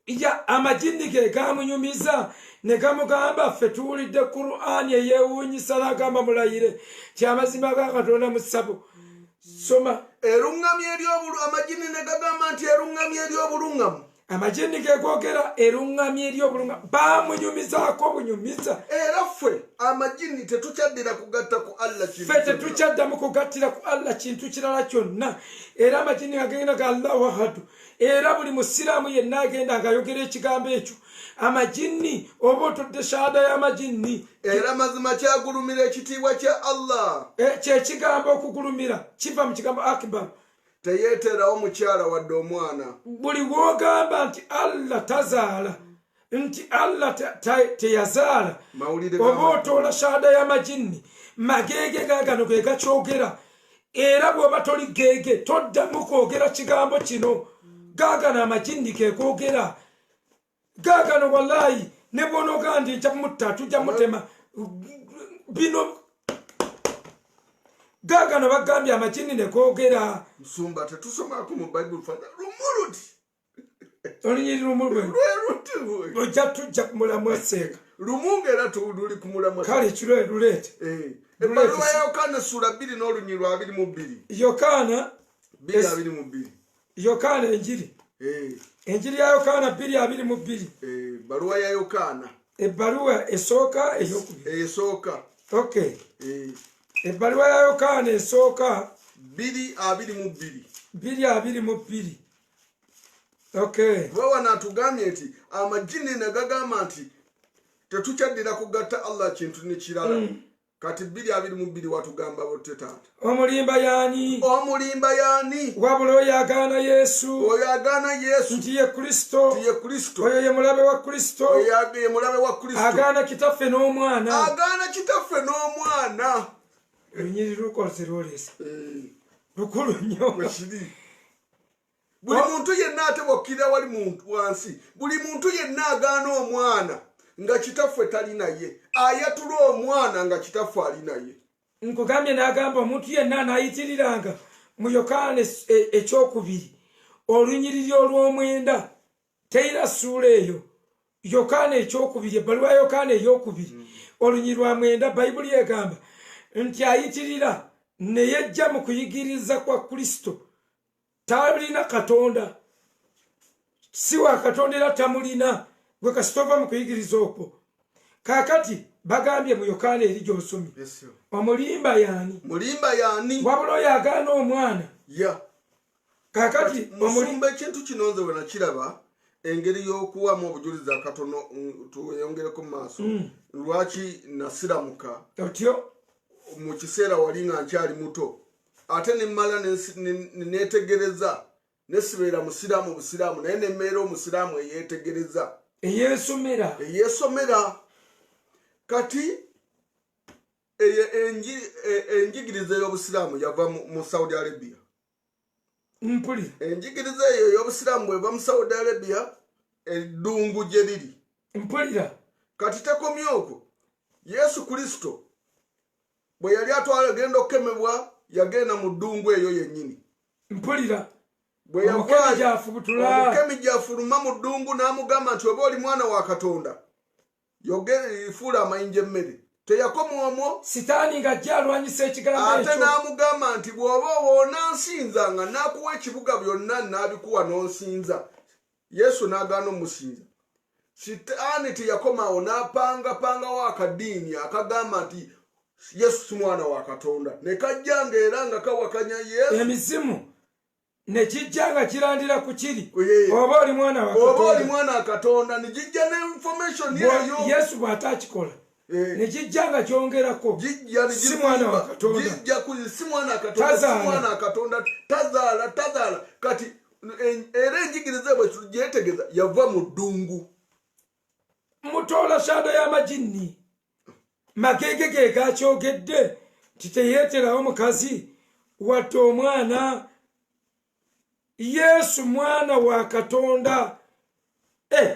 ya amajini ge gamunyumiza ne gamugamba ffe tuwulidde Qur'ani eyewuunyisa n'agamba mulayire ti amazima ga Katonda musabu soma eruŋŋamya amajini ne gagamba nti eruŋŋamya ery'obuluŋŋamu amajini ge googera eruŋŋamya ery'obuluŋŋamu bamunyumizaako bunyumiza era ffe amajini tetukyaddira kugatta ku Allah kintu ffe tetukyaddamu kugattira ku Allah kintu kirala kyonna era amajini agenda ga Allahu ahadu era buli musiraamu yenna agenda ng'ayogera ekigambo ekyo amajini oba otodde shahada y'amajini era mazima kyagulumira ekitiibwa kya Allah kyekigambo okugulumira kiva mu kigambo akbar teyeeterawo mukyala wadde omwana buli wogamba nti Allah tazaala nti Allah teyazaala oba otoola shahada y'amajini magege gagano ge gakyogera era bw'oba toli gege toddamu kwogera kigambo kino gagano amajini ge googera gagano wallahi ne bwonoga ndi nja mutta tujja mutema bino gagano bagambye amajini ne googera musumba tetusomako mu Bible fana lumuluti olunyiri lumulwe ojja tujja kumulamu eseeka lumunga era tululi kumulamu kale kiro luleete ebbaluwa ya Yokaana sura 2 n'olunyiri 22 Yokaana 2:22 Yokaana enjiri ya Yokaana 2:22 baluwa ya Yokaana ebbaluwa esooka esooka okay ebbaluwa ya Yokaana esooka 2:22 okay bwawana atugambye nti amajini ne gagamba nti tetukyaddira kugatta Allah kintu ne kirala kati 2:22 watugamba botte taata omulimba yaani wabula oyo agaana Yesu nti ye Kristo oyo ye mulabe wa Kristo agaana kitaffe n'omwana olunyiri lukoze lwolesa lukulu nnyo buli muntu yenna atebokkirira wali muntu wansi buli muntu yenna agaana omwana nga kitaffe tali naye ayatula omwana nga kitaffe ali naye nkugambye n'agamba omuntu yenna anaayitiriranga mu Yokaana ekyokubiri olunyiriri olw'omwenda teyira ssuula eyo Yokaana ekyokubiri ebbaluwa ya Yokaana eyokubiri olunyiriri lwa mwenda Bayibuli egamba nti ayitirira ne yejja mu kuyigiriza kwa Kristo talina Katonda si wa Katonda era tamulina gwe kasitova mu kuyigiriza okwo kakati bagambye mu Yokaana eri gy'osomye omulimba yaani wabula oyo agaana omwana kakati musumba ekintu kino nze bwe nakiraba engeri y'okuwamu obujulizi akatono tuyongereko mu maaso lwaki nasiramuka otyo mu kiseera wali nga nkyali muto ate nemmala netegereza nesibeera musiraamu busiraamu naye nemmeera omusiraamu eyetegereza eyeesomera kati enjigiriza y'obusiraamu yava mu Saudi Arabia enjigiriza eyo y'obusiraamu bweva mu Saudi Arabia eddungu gye liri kati tekomye okwo Yesu Kristo bwe yali atwala genda okukemebwa yagenda mu ddungu eyo yennyini bwe yavaayo omukemi gyafuluma mu ddungu n'amugamba nti oba oli mwana wa Katonda fuula amayinja emmere teyakoma omwo sitaani ng'ajja alwanyisa ekigambo ate ekyo n'amugamba nti bw'oba owoonansinzanga n'akuwa ekibuga byonna n'abikuwa n'onsinza yesu n'agaana omusinza sitaani teyakomawo n'apangapangawo akaddiini akagamba nti yesu si mwana wa katonda ne kajjanga era nga kawakanya yesu emizimu ne kijja nga kirandira ku kiri oba oli mwana wa katonda ne gijja n'information yeyo yesu bw'atakikola ne kijja nga kyongerako si mwana wa katonda tazaala kati era enjigiriza bwe tugyetegeeza yava mu ddungu mutoola shada y'amajinni magege ge gakyogedde nti teyeeterawo mukazi wadde omwana yesu mwana wa katonda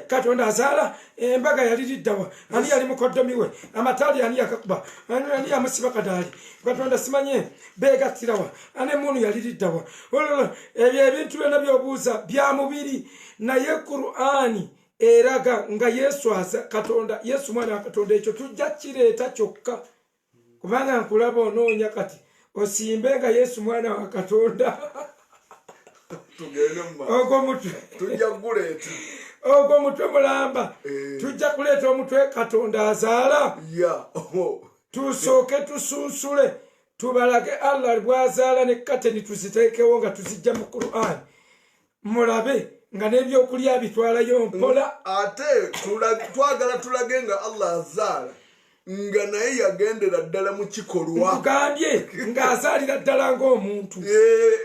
katonda azaala embaga yaliriddawa ani yali mukoddomi we amataali ani yakakuba ani yamusiba kadaali katonda simanye beegattirawa ani munu yaliriddawa ebyo ebintu byonna byobuuza bya mubiri naye Qur'ani eraga nga yesu katonda yesu mwana wa katonda ekyo tujja kireeta kyokka kubanga nkulaba onoonya kati osimbe nga yesu mwana wa katonda ogwo mutwe ogwo mutwe mulamba tujja kuleeta omutwe katonda azaala tusooke tusunsule tubalage allah bwazaala ne kateni tuziteekewo nga tuzijja mu Qur'ani mulabe nga n'ebyokulya bitwalayo mpola ate twagala tulage nga allah azaala nga naye yagendera ddala mu kikolwa mugambye ng'azaalira ddala ng'omuntu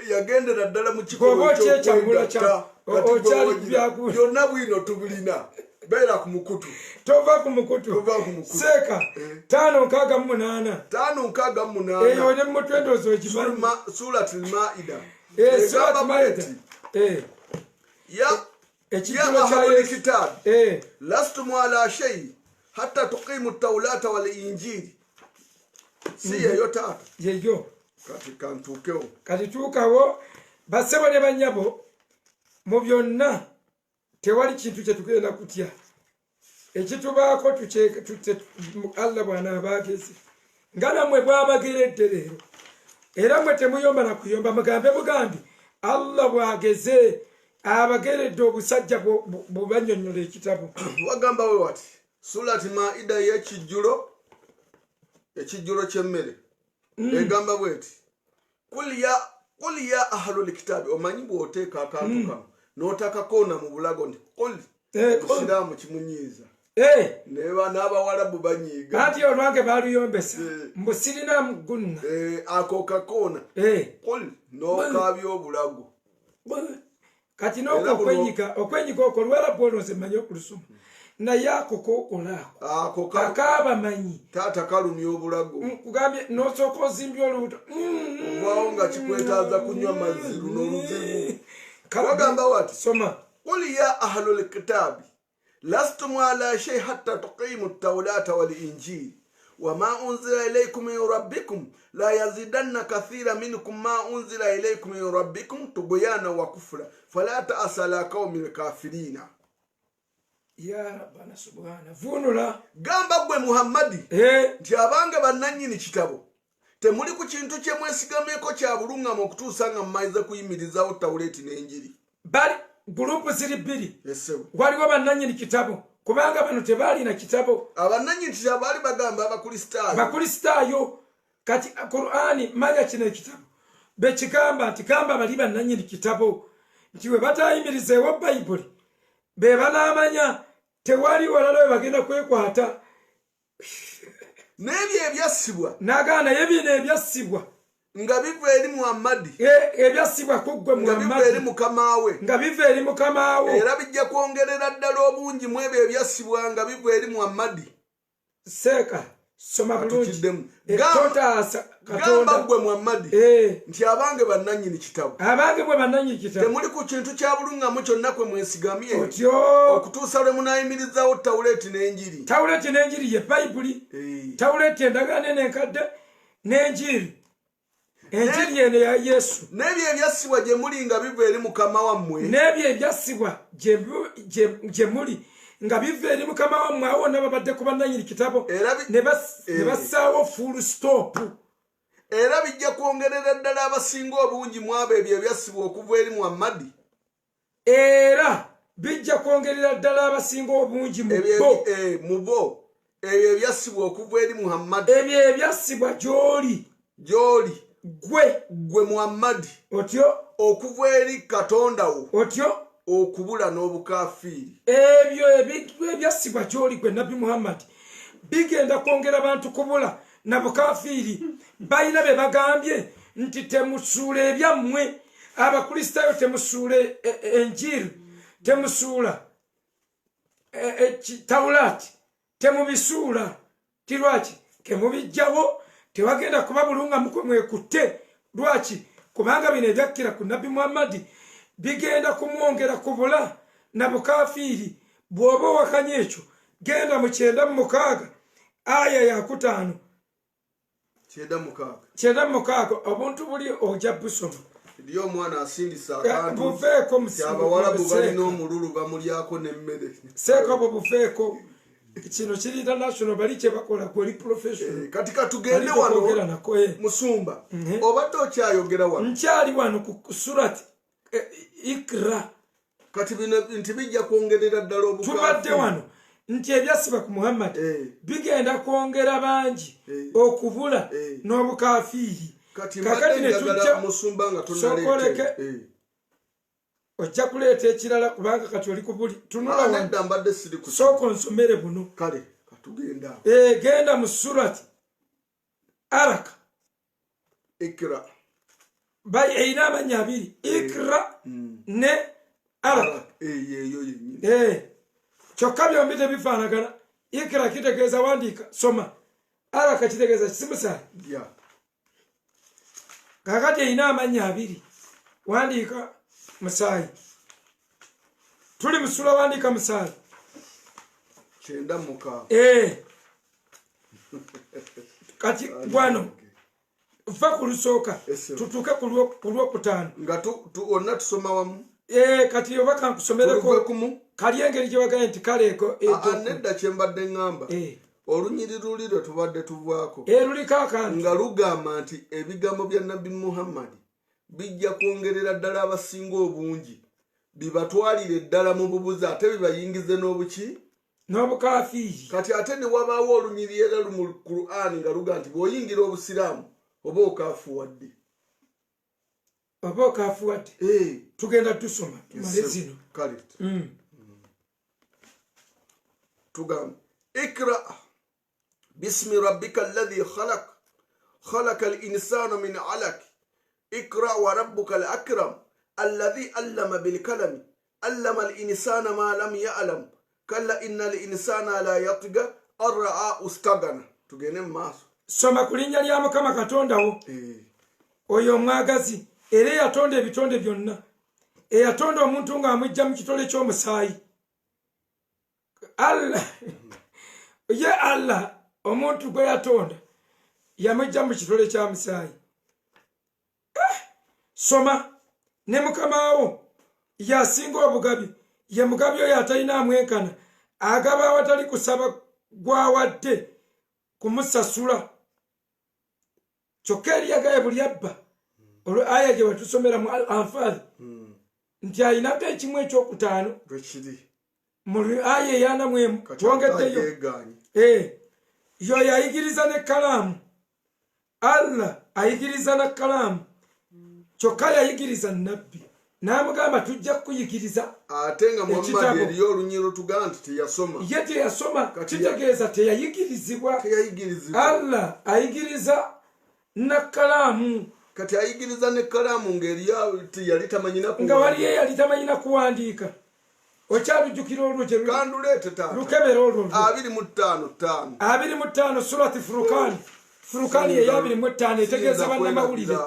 yagendera ddala mu kikolwa byonna bwino tubulina beera ku mukutu tova ku mukutu seeka 5:68 eyo ne mutwe ndowooza ogimanyi suratul maida suratul maida ya ahlul kitab lastum ala shay hatta tuqimu at-taurata wal injili si yeyo taata yeyo kati tuukawo basebo ne banyabo mu byonna tewali kintu kye tugenda kutya ekitubaako allah bw'anaabagezi nga nammwe bw'abageredde leero era mmwe temuyomba na kuyomba mugambe allah bw'ageze abageredde obusajja bw'obanyonnyola ekitabo wagamba we wati surati maida y'ekijjulo ky'emmere egamba bweti kul ya ahlul kitabi omanyi bw'oteeka akantu kamu n'otakakoona mu bulago nti kul musiraamu kimunyiiza n'abawalabu banyiiga anti olwange baaluyombesa mbu sirina gunna ako kakoona kul n'okaabya obulago kati n'okwenyiga okwo lwalabu olwoze mmanyi okulusoma naye ako kookolaako akaabamanyi taata kalumya obulago kugambye n'osooka ozimbya olubuto ovaawo nga kikwetaaza kunywa maziru n'oluzibu wagamba wati soma qul ya ahlul kitabi lastum ala shay hatta tuqimu at-taurata wal injili wama unzila ilaykum min rabbikum la yazidanna kathira minkum ma unzila ilaykum min rabbikum tubyana wa kufra fala ta'sala qawmil kafirina ya rabbana subhana vunula gamba gwe muhammadi nti abange bannanyini kitabo temuli ku kintu kye mwesigameko kya bulungama okutuusa nga mumaize kuyimirizawo tawuleti n'enjiri bali gurupu ziri bbiri waliwo bannanyini kitabo kubanga bano tebaalina kitabo abannanyini kitabo baali bagamba abakristaayo kati Qur'ani manya kino ekitabo bekigamba nti gamba bali bannanyini kitabo nti we batayimirizeewo bayibuli be banaamanya tewali walala we bagenda kwekwata n'ebyo ebyassibwa n'agaana naye bino ebyassibwa nga biva eri muhammadi ebyassibwa ku ggwe muhammadi eri mukamaawe nga biva eri mukamaawo era bijja kwongerera ddala obungi mu ebyo ebyassibwa nga biva eri muhammadi seeka soma bulungi gamba gwe muhammadi nti abange bannanyini kitabo temuli ku kintu kya bulungamu kyonna kwe mwesigamye okutuusa lwe munayimirizawo tawuleti n'enjiri ye bayibuli tawuleti endagaano eno enkadde n'enjiri enjiri eno ya yesu n'ebyo ebyassibwa gye muli nga biva eri mukama wammwe n'ebyo ebyassibwa gye muli nga biva eri mukama wammwe awo nababadde kuba nanyini kitabo ne bassaawo full stop era bijja kwongerera ddala abasinga obungi mu abo ebyo ebyassibwa okuva eri Muhammadi era bijja kwongerera ddala abasinga obungi mu bo ebyo ebyassibwa okuva eri Muhammadi ebyo ebyassibwa gy'oli gwe Muhammadi otyo okuva eri Katonda wo otyo okubula n'obukafiiri ebyo ebyassibwa gy'oli gwe Nabbi Muhammadi bigenda kwongera abantu kubula na bukafiiri balina be bagambye nti temusuula ebyammwe abakristaayo temusuula enjiri temusuula tawulaati temubisuula tirwaki kemubijjawo tewagenda kuba bulunga mukwe mwekutte lwaki kubanga bino ebyakkira ku Nabbi Muhammadi bigenda kumwongera kubula na bukafiiri bw'oba wakanya ekyo genda mu 9:6 aya ya 5 9:6 obuntu buli ojja busoma ndiyo omwana asindisa akantu buveeko abawalabu balina omululu bamulyako n'emmere seeko bufeeko kino kiri international bali kye bakola gwoli professional kati katugende wano Musumba obadde okyayogera wano nkyali wano ku surati Ikra kati bino nti bijja kwongerera ddala obukafi tubadde wano nti ebyasiba ku Muhammad bigenda kwongera bangi okubula n'obukafiiri kakati ne tujja Musumba nga tonaleke ojja kuleeta ekirala kubanga kati oli kubuli tunula nedda mbadde siri ku sooka onsomere buno kale katugenda genda mu surati Alaq Ikra erina amanya abiri Ikra ne Alaq eyo yennyini kyokka byombi tebifaanagana Ikra kitegeeza wandiika soma Alaq kitegeeza kisimusaali kakati erina amanya abiri wandiika musaayi tuli musula wandiika musaayi 9:6 kati gwano va ku lusooka tutuuke ku lwokutaano nga onna tusoma wamu kati oba kankusomereko kali engeri gye wagaye nti kaleeko nedda kye mbadde ŋŋamba olunyiri luli lwe tubadde tuvaako luliko akantu nga lugamba nti ebigambo bya Nabbi Muhammadi bijja kwongerera ddala abasinga obungi bibatwalire ddala mu bubuzi ate bibayingize n'obuki n'obukafiiri kati ate ne wabaawo olunyiri era mu Qur'ani nga luga nti bw'oyingira obusiraamu oba okaafuwadde tugenda tusoma tumale zino kale tugamba ikra bismi rabbika alladhi khalaqa al-insana min 'alaq ikra wa rabbuka al-akram alladhi allama bil kalami allama al-insana ma lam ya'lam kalla innal insana la yatgha ar'a ustagana tugene maaso soma kulinnya lya Mukama Katonda wo oyo omwagazi era yatonda ebitonde byonna yatonda omuntu ng'amujja mu kitole ky'omusaayi Allah omuntu gwe yatonda yamujja mu kitole kya musaayi soma ne Mukama wo yasinga obugabi ye mugabi oyo atalina amwenkana agaba awatali kusaba gwawadde kumusasula kyokka eri yagaye buli abba olwo aya gye wetusomera mu Anfal nti ayinako ekimu ekyokutaano mu aya eyanamu twongeddeyo yoyo ayigiriza ne kalaamu Allah ayigiriza na kalaamu kyokka yayigiriza nabbi n'amugamba tujja kuyigiriza ate nga Muhammad eriyo olunyiro tugamba nti teyasoma ye teyasoma kitegeeza teyayigirizibwa Allah ayigiriza na kalaamu kati ayigiriza ne kalaamu ng'eriyo yali tamanyina nga waliyo yali tamanyina kuwandiika okyalujjukira olwo gye kanduleete taata lukebera olwo 25 surati Furukani eya 25 etegeeza bannamawulire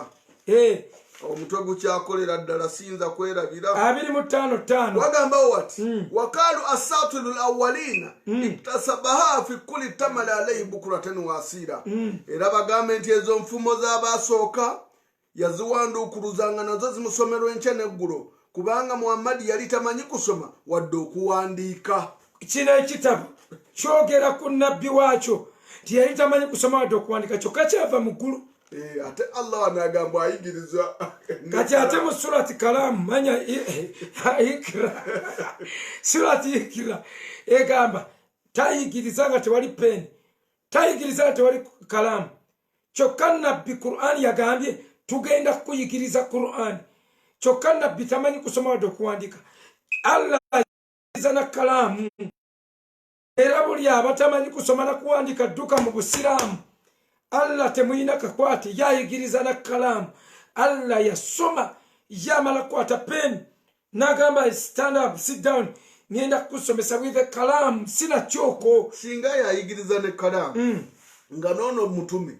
omutwe gukyakolera ddala siyinza kwerabira 25 wagambawo wati wakalu asatirul awwalina iktasabaha fi kulli tamala alayhi bukuratan wasira era bagambe nti ezo nfumo z'abasooka yaziwanduukuluzanga nazo zimusomerwa enkya n'eggulo kubanga Muhammad yali tamanyi kusoma wadde okuwandiika kino ekitabo kyogera ku nabbi waakyo nti yali tamanyi kusoma wadde okuwandika kyokka kyava mu ggulu. Ate Allah anagamba ayigiriza kati ate mu surati kalamu manya ikira surati ikira egamba tayigiriza nga tewali peni, tayigiriza nga tewali kalamu. Kyokka nabbi Qur'an yagambye tugenda kuyigiriza Qur'an. Kyokka nabbi tamanyi kusoma wadde okuwandika. Allah ayigiriza na kalamu. Era buli abatamanyi kusoma na kuwandika dduka mu Busiraamu. Allah temuyina kakwate yayigiriza na kalamu. Allah yasoma yamala kwata pen nagamba stand up, sit down, ngenda kusomesa with a kalamu sina kyoko. Singa yayigiriza ne kalamu nga nono mutume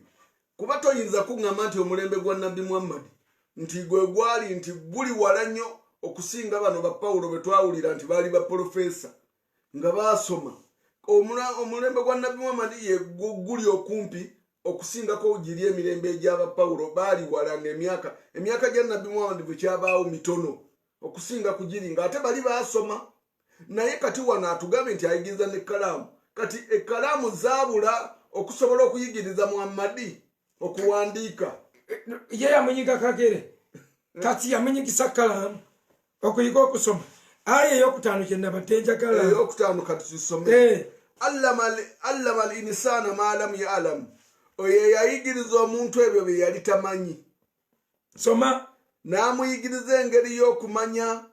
kuba toyinza kuŋŋamba nti omulembe gwa Nabbi Muhammad nti gwe gwali nti guli wala nnyo okusinga bano ba Pawulo bwe twawulira nti baali ba profesa nga baasoma. Omulembe gwa Nabbi Muhammad ye guli okumpi okusingako giri emirembe egy'aba Pawulo baali wala emyaka gya Nabbi Muhammad bwe kyabaawo mitono okusinga kugiri nga ate bali baasoma. Naye kati wano atugambe nti ayigiriza ne kalamu. Kati ekalamu zaabula okusobola okuyigiriza Muhammadi okuwandiika. Ye yamunyiga kagere kati yamunyigisa kalamu okuyiga okusoma. Aya eyokutaano kyennabadde njagala. Eyokutaano kati tusome. Allama al insana ma lam ya'lam. Oye yayigiriza omuntu ebyo bye yali tamanyi. Soma. N'amuyigiriza engeri y'okumanya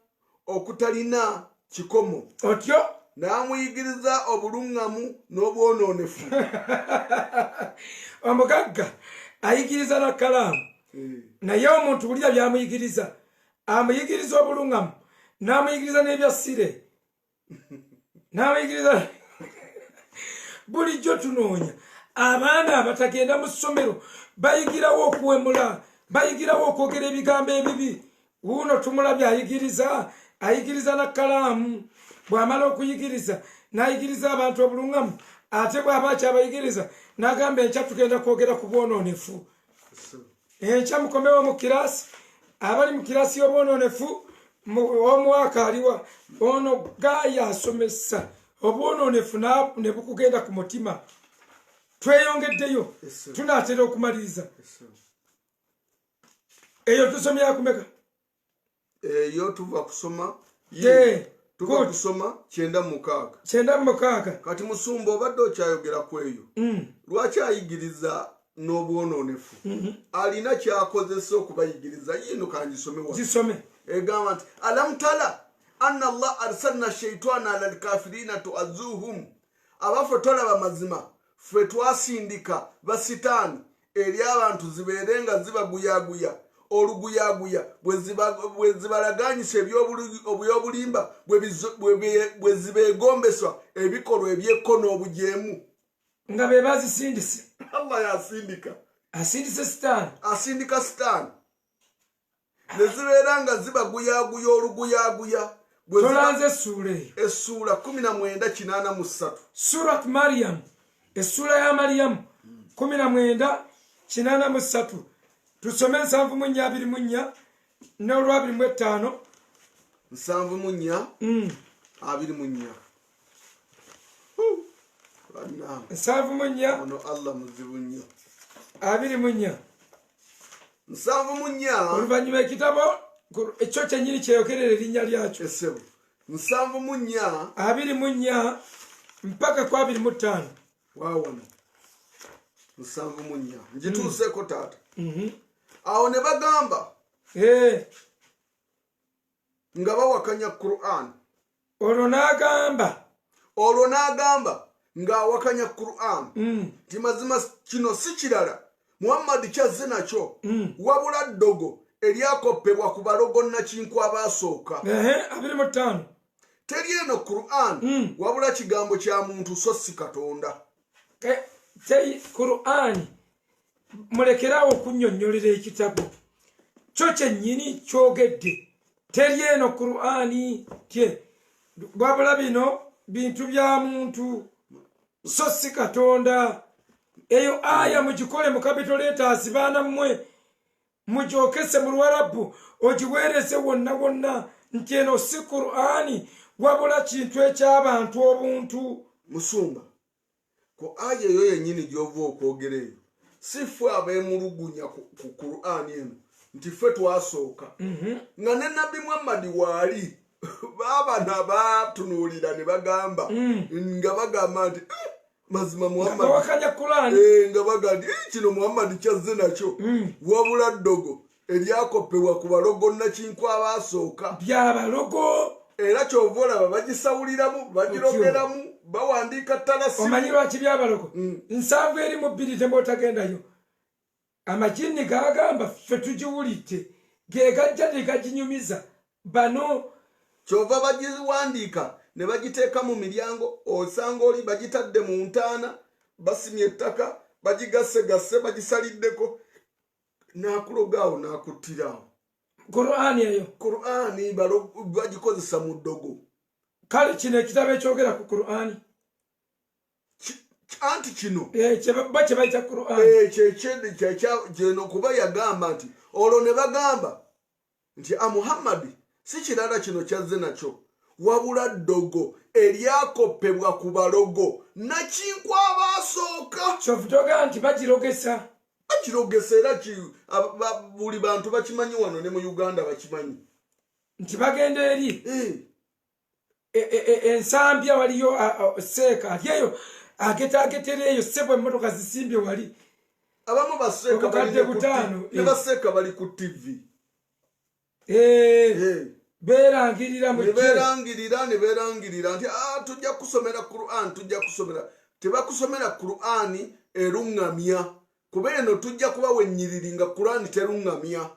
okutalina kikomo. Otyo. N'amuyigiriza obuluŋŋamu n'obwonoonefu. Omugagga ayigiriza na kalamu. Naye omuntu bulira byamuyigiriza. Amuyigiriza obuluŋŋamu. N'amuyigiriza n'ebyasire. N'amuyigiriza bulijjo tunoonya. Abaana abatagenda mu ssomero bayigirawo okuwemula, bayigirawo okwogera ebigambo ebibi. Wuuno tumulabye ayigiriza na kalamu. Bw'amala okuyigiriza n'ayigiriza abantu obuluŋŋamu. Ate bw'aba akyabayigiriza n'agamba enkya tugenda kwogera ku bwonoonefu. Enkya mukomewo mu kirasi. Abali mu kirasi y'obwonoonefu omwaka aliwa ono Gaaya asomesa obwonoonefu ne bukugenda ku mutima. Tweyongeddeyo tunaatera okumaliriza. Eyo tusomye akumeka. Eyo tuva kusoma. Tuva kusoma 9:6. Kati musumba obadde okyayogera ku eyo. Lwaki ayigiriza n'obwonoonefu? Alina kyakozesa okubayigiriza. Yino kangisome wa. Gisome. Egamba nti alam tala anna Allah arsalna shaytana ala alkafirina tu'azuhum. Abafe tolaba mazima. Ffe twasindika basitaani eri abantu zibeerenga zibaguyaguya oluguyaguya bwe zibalaganyisa ebyobulimba bwe zibeegombeswa ebikolwa ebyekkono obujeemu nga be bazisindise. Allah yasindika. Asindise sitaani. Asindika sitaani. Ne zibeera nga zibaguyaguya oluguyaguya. Tolanze essuula eyo. Essuula 19:83. Surat Maryam. Essula ya Mariyamu 19:83. Tusome 7:24 n'olwa 25. 7:24. Bana. 7:24. Ono Allah muzibu nnyo. 24. 7:24. Oluvannyuma ekitabo ekyo kyennyini kyeyogerera erinnya lyakyo. Esebo. 7:24. 24 mpaka ku 25. Wawana 7:4 njituuseko taata. Awo ne bagamba nga bawakanya Qur'an. Olwo n'agamba nga awakanya Qur'an. Ti mazima kino si kirala Muhammad kyazze nakyo wabula ddogo eryakoppebwa ku balogo nnakinku abaasooka. 25. Teri eno Qur'an wabula kigambo kya muntu so si Katonda. Qur'an mulekerawo okunnyonnyolera ekitabo kyo kyennyini kyogedde. Teri eno Qur'an tye wabula bino bintu bya muntu so si Katonda. Eyo aya mugikole mu capital letters baana mmwe mugyokese mu Luwarabu ogiweereze wonna wonna nti eno si Qur'an wabula kintu eky'abantu obuntu musumba ko aya eyo yennyini gy'ova okwogera eyo si ffe abeemulugunya ku Qur'ani eno nti ffe twasooka nga ne Nabbi Muhammad waali baabana baatunuulira ne bagamba nga bagamba nti mazima Muhammad wakanya Qur'an nga bagamba nti kino Muhammad kyazze nakyo wabula ddogo eryakopebwa ku balogo nakinkwa abaasooka byabalogo era kyova olaba bagisawuliramu bagirogeramu bawandiika talasi omanyi lwaki byabalogo 7 tembotagendayo amajini gagamba ffe tugiwulidde ge gajja ne gaginyumiza bano kyova bagiwandiika ne bagiteeka mu miryango osanga oli bagitadde mu ntaana basimye ettaka bagigasse bagisaliddeko n'akulogaawo n'akuttirawo Qur'ani eyo Qur'ani bagikozesa mu ddogo kale kino ekitabo ekyogera ku Qur'ani anti kino kye bayita Qur'ani kyeno kuba yagamba nti olwo ne bagamba nti Muhammad si kirala kino kyazze nakyo wabula ddogo eryakopebwa ku balogo nakinkwa abaasooka kyovutoga nti bagirogesa era buli bantu bakimanyi wano ne mu Uganda bakimanyi nti bagenda eri ensambya waliyo seeka alieyo agetagetera eyo sebo emmotoka zisimbye wali abamu baseeka bali ku TV berangirira nti tujja kusomera Qur'an tebakusomera Qur'ani eruŋŋamya kuba eno tujja kuba wennyiriri nga Qur'ani teruŋŋamya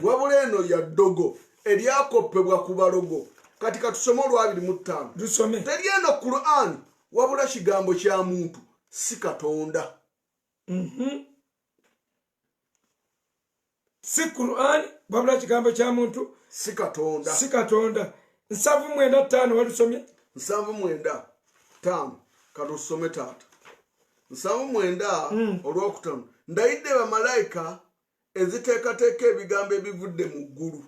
wabula eno ya ddogo eryakopebwa ku balogo kati katusome 2:5 teri eno Qur'ani wabula kigambo kya muntu si Katonda si Qur'ani wabula kigambo kya muntu si Katonda 7:9 walusomye 7:9 katusome taata 7:9 olwokutaano ndayidde bamalayika eziteekateeka ebigambo ebivudde mu ggulu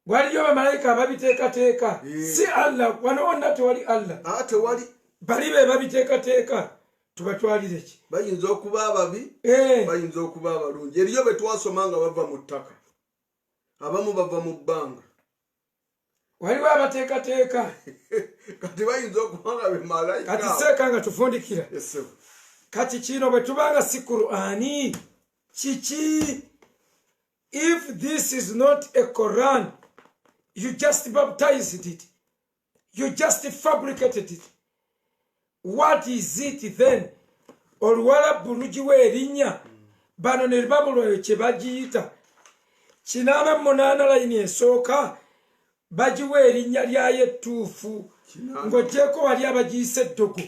waliyo bamalayika ababiteekateeka si Allah wano wonna tewali Allah tewali bali be babiteekateeka tubatwalire ki bayinza okuba ababi bayinza okuba abalungi eriyo be twasoma nga bava mu ttaka abamu bava mu bbanga waliwo abateekateeka kati bayinza okuba nga be malayika kati seeka nga tufundikira kati kino bwe tubanga si Qur'ani kiki if this is not a Quran you just baptized it you just fabricated it what is it then Oluwarabu lugiwa erinnya bano ne babulwayo kye bagiyita 8 layini esooka bagiwa erinnya lyayo ettuufu ng'ogyeko wali abagiyise eddogo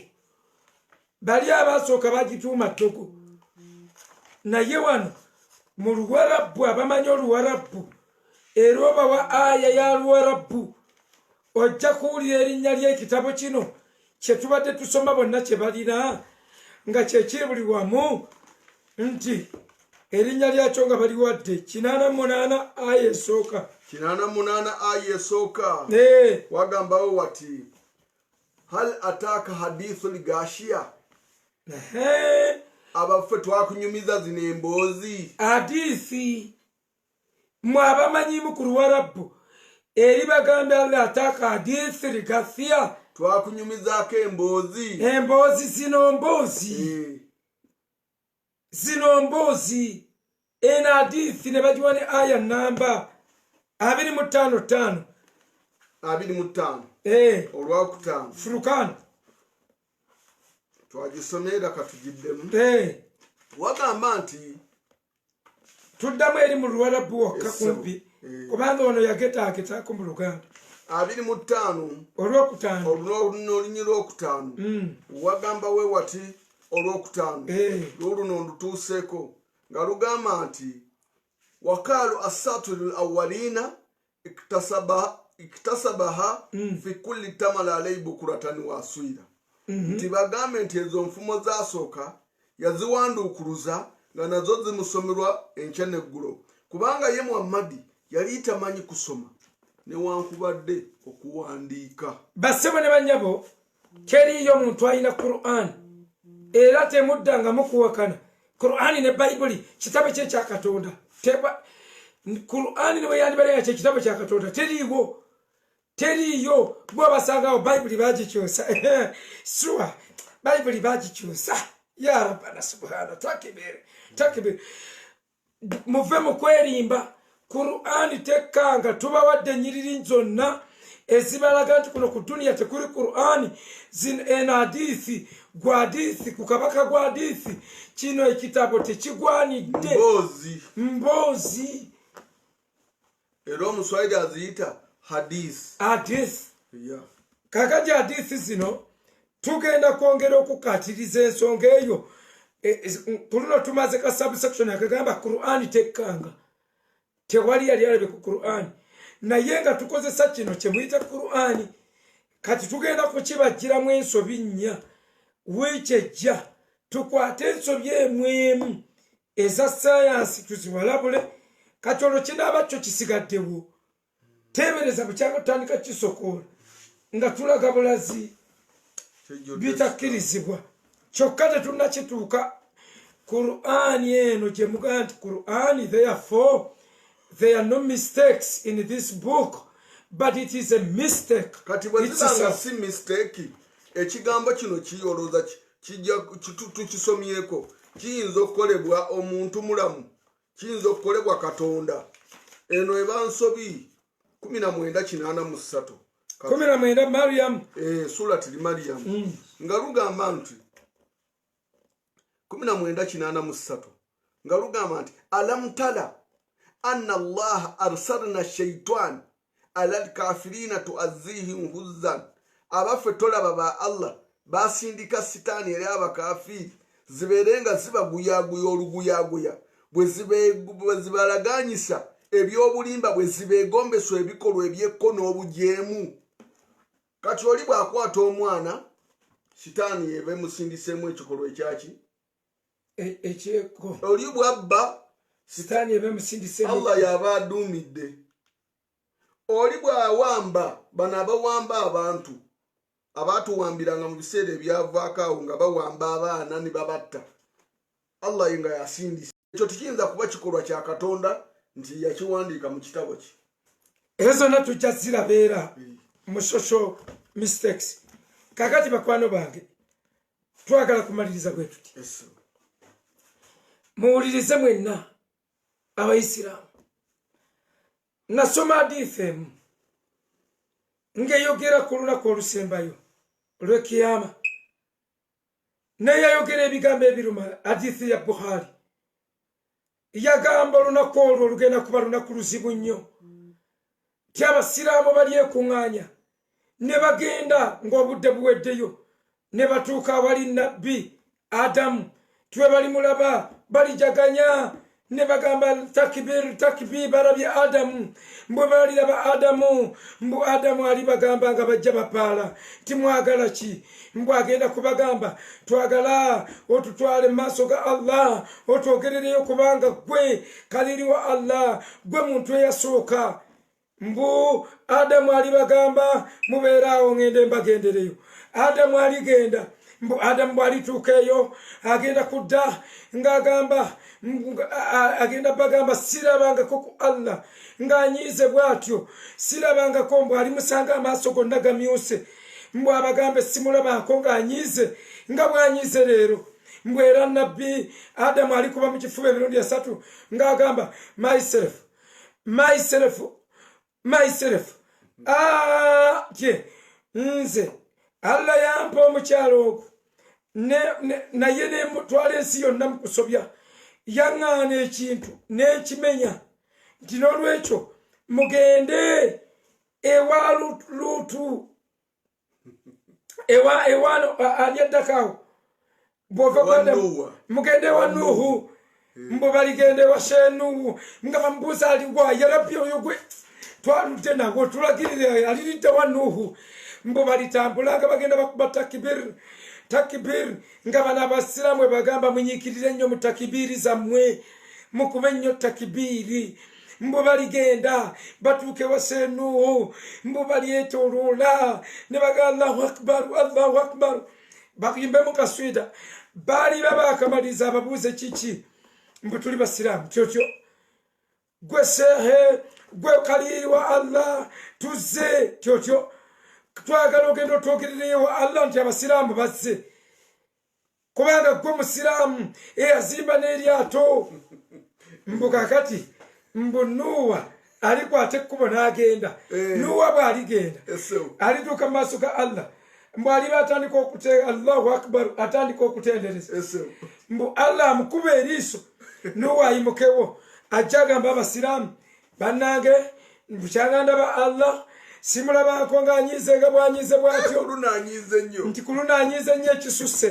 bali abasooka bagituuma ddogo naye wano mu Luwarabu abamanyi Oluwarabu era obawa aya ya Luwarabu ojja kuwulira erinnya ly'ekitabo kino kye tubadde tusoma bonna kye balina nga kyekiri buli wamu nti erinnya lyakyo nga baliwadde 88 aya esooka 88 aya esooka wagambawo wati hal ataka hadithul gashiya abaffe twakunyumiza zino emboozi hadithi mwabamanyimu ku Luwarabu eri bagambe Allah ataka hadithul gashiya twakunyumizaako emboozi zino mboozi ena hadithi ne bagiwa ne aya namba 255 olwakutaano Furukani twagisomera katugiddemu wagamba nti tuddamu eri mu Luwarabu wokka kumpi kubanga ono yagetaagetaako mu Luganda 25 olwokutaano olunyi lwokutaano wagamba we wati olwokutaano luluno ndutuuseeko nga lugamba nti wakaalu asatirul awwalina iktasabaha fi kulli tamala alayhi bukuratan wa aswira nti bagambe nti ezo nfumo zaasooka yaziwanduukuluza nga nazo zimusomerwa enkya n'eggulo kubanga ye Muhammadi yali tamanyi kusoma newankubadde okuwandiika. Bassebo ne bannyabo teriyo muntu alina Qur'an era temuddanga mukuwakana. Qur'an ne Bible kitabo kye kya Katonda. Qur'an ne yandibale kye kitabo kya Katonda teriyo bwo basangawo Bible bagikyusa sura Bible bagikyusa ya Rabbana subhana takbir muve mu kwerimba. Qur'an tekanga tubawadde nyiriri zonna ezibalaga nti kuno ku dunia tekuli Qur'an hadithi gwa hadithi ku kabaka gwa hadithi kino ekitabo tekigwanidde mbozi era omuswahili aziyita hadith. Kakati hadithi zino tugenda kwongera okukatiriza ensonga eyo. Kuno tumaze ka subsection akagamba Qur'an tekanga tewali yali alabe ku Qur'an naye nga tukozesa kino kyemuyita Qur'an kati tugenda kukibajjiramu ensobi nnya wekyejja tukwate ensobi emwemu eza science tuziwalabule kati olwo kinaaba kyo kisigaddewo teebereza bukyanga tutandika kisokoola nga tulaga bulazi bitakkirizibwa kyokka tetunnakituuka. Qur'an eno gyemugaa nti Qur'an therefore there are no mistakes in this book but it is a mistake. Kati bwezibanga si mistake ekigambo kino kiyoloza kijja tukisomyeko kiyinza okukolebwa omuntu mulamu kiyinza okukolebwa Katonda. Eno eba nsobi 19:83 19 Maryam surati Maryam nga lugamba nti 19:83 nga lugamba nti alam tala anna Allah arsalna shaytan ala alkafirina tu'azzihim huzzan. Abafe tolaba ba Allah basindika sitani eri abakafiri ziberenga zibaguyaguya oluguyaguya bwe zibalaganyisa ebyobulimba bwe zibegombeswa ebikolwa ebyekkono obujeemu. Kati oli bwakwata omwana sitani ebe musindisemu ekikolwa ekyaki ekyeko oli bwabba sitani ebe musindisemu Allah yaba adumidde. Oli bwawamba bano abawamba abantu abatuwambiranga mu biseera ebyavaako awo nga bawamba abaana ne babatta Allah yenga yasindise. Ekyo tikiyinza kuba kikolwa kya Katonda nti yakiwandiika mu kitabo kye. Ezo na tujja zirabeera mu social mistakes. Kakati bakwano bange twagala kumaliriza bwe tuti muwulirize mwenna abayisiraamu. Nasoma hadithi emu ng'eyogera ku lunaku olusembayo olw'ekiyama neyayogera ebigambo ebiruma. Hadithi ya Bukhari yagamba olunaku olwo olugenda kuba lunaku luzibu nnyo ti abasiraamu balyekuŋŋaanya ne bagenda ng'obudde buweddeyo ne batuuka awali nabbi Adamu tiwe balimulaba balijaganya ne bagamba takbir barabye Adamu mbwe baliraba Adamu mbu Adamu ali bagamba nga bajja bapaala timwagala ki mbwe agenda kubagamba twagala otutwale maaso ga Allah otwogerereyo kubanga gwe kaliri wa Allah gwe muntu eyasooka. Mbu Adamu ali bagamba mubeeraawo ngende mbagendereyo. Adamu aligenda mbu Adamu bwalituuka eyo agenda kudda ng'agamba agenda bagamba sirabangako ku Allah ng'anyiize bw'atyo sirabangako mbw alimusanga amaaso gonna gamyuse mbw abagambe simulabako ng'anyiize nga bw'anyiize leero. Mbw era nabbi Adamu alikuba mu kifuba emirundi 3 ng'agamba myself nze Allah yampa omukyalo ogwo naye nemutwala ensi yonna mu kusobya yaŋŋaana ekintu n'ekimenya nti n'olwekyo mugende ewa Luutu ewano ali eddakaawo bw'ova kwadamu mugende ewa Nuuhu mbu baligende ewa Shenuhu nga bamubuuza aliwa yarabbi oyo gwe twaludde nago tulagirire aliridde wa Nuuhu mbu balitambula nga bagenda bakuba takbir nga bano abasiraamu bagamba munyiikirire nnyo mu takibiri zammwe mukube nnyo takibiri mbo baligenda batuuke wasenu mbo balyetoloola ne baga Allahu akbar bakimbe mu kaswida bali babakamaliza ababuuze kiki mbo tuli basiraamu kyokyo gwe sehe gwe kaliri wa Allah tuzze kyokyo twagala ogenda otwogerere wa Allah nti abasiraamu bazze kubanga gwe musiraamu eyazimba n'eryato mbu kakati mbu Nuwa alikwata ekkubo n'agenda Nuwa bw'aligenda alituuka mu maaso ga Allah mbu aliba atandika Allahu akbar atandika okutendereza mbu Allah amukuba eriiso Nuwa ayimukewo ajja agamba abasiraamu bannange bukyanga ndaba Allah simulabako ng'anyize nga bwanyize bwatyo nti kulunanyize nnyo ekisusse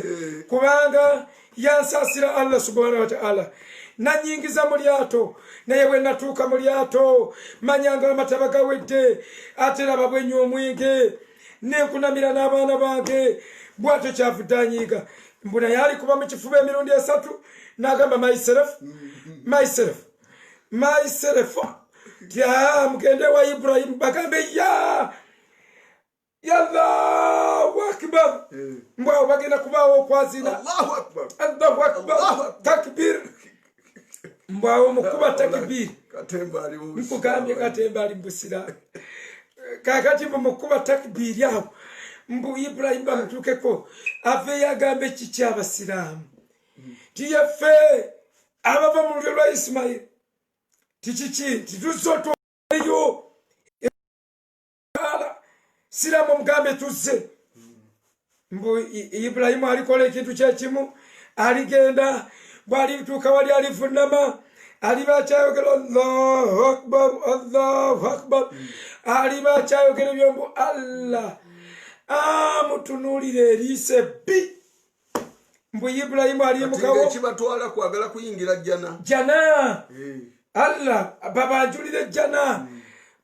kubanga yansaasira Allah subhanahu wa ta'ala nanyingiza mu lyato naye bwe natuuka mu lyato manyanga amataba gawedde ate laba bwennya omwenge nenkunamira n'abaana bange bwatyo kyavudde anyiiga mbu naye alikuba mu kifuba emirundi 3 n'agamba myself tya mugende wa Ibrahim bagambe ya Allahu akbar mbwa bagenda kubawo kwazina Allahu akbar takbir mbwa mukuba takbir katemba ali mbusira kakati mukuba takbir yao mbu Ibrahim bamutukeko ave yagambe kiki abasiraamu tiyefe abava mu lulyo lwa Ismail tichichi tituzoto eyo siramu mugambe tuzze mbu Ibrahimu alikola ekintu kyekimu aligenda bwalituuka wali alivunama alibakyayogera Allahu akbar alibakyayogera ebyo mbu Allah amutunuulira eriise bbi mbu Ibrahimu alimukawo ekibatwala kwagala kuyingira jana Allah babanjulire jana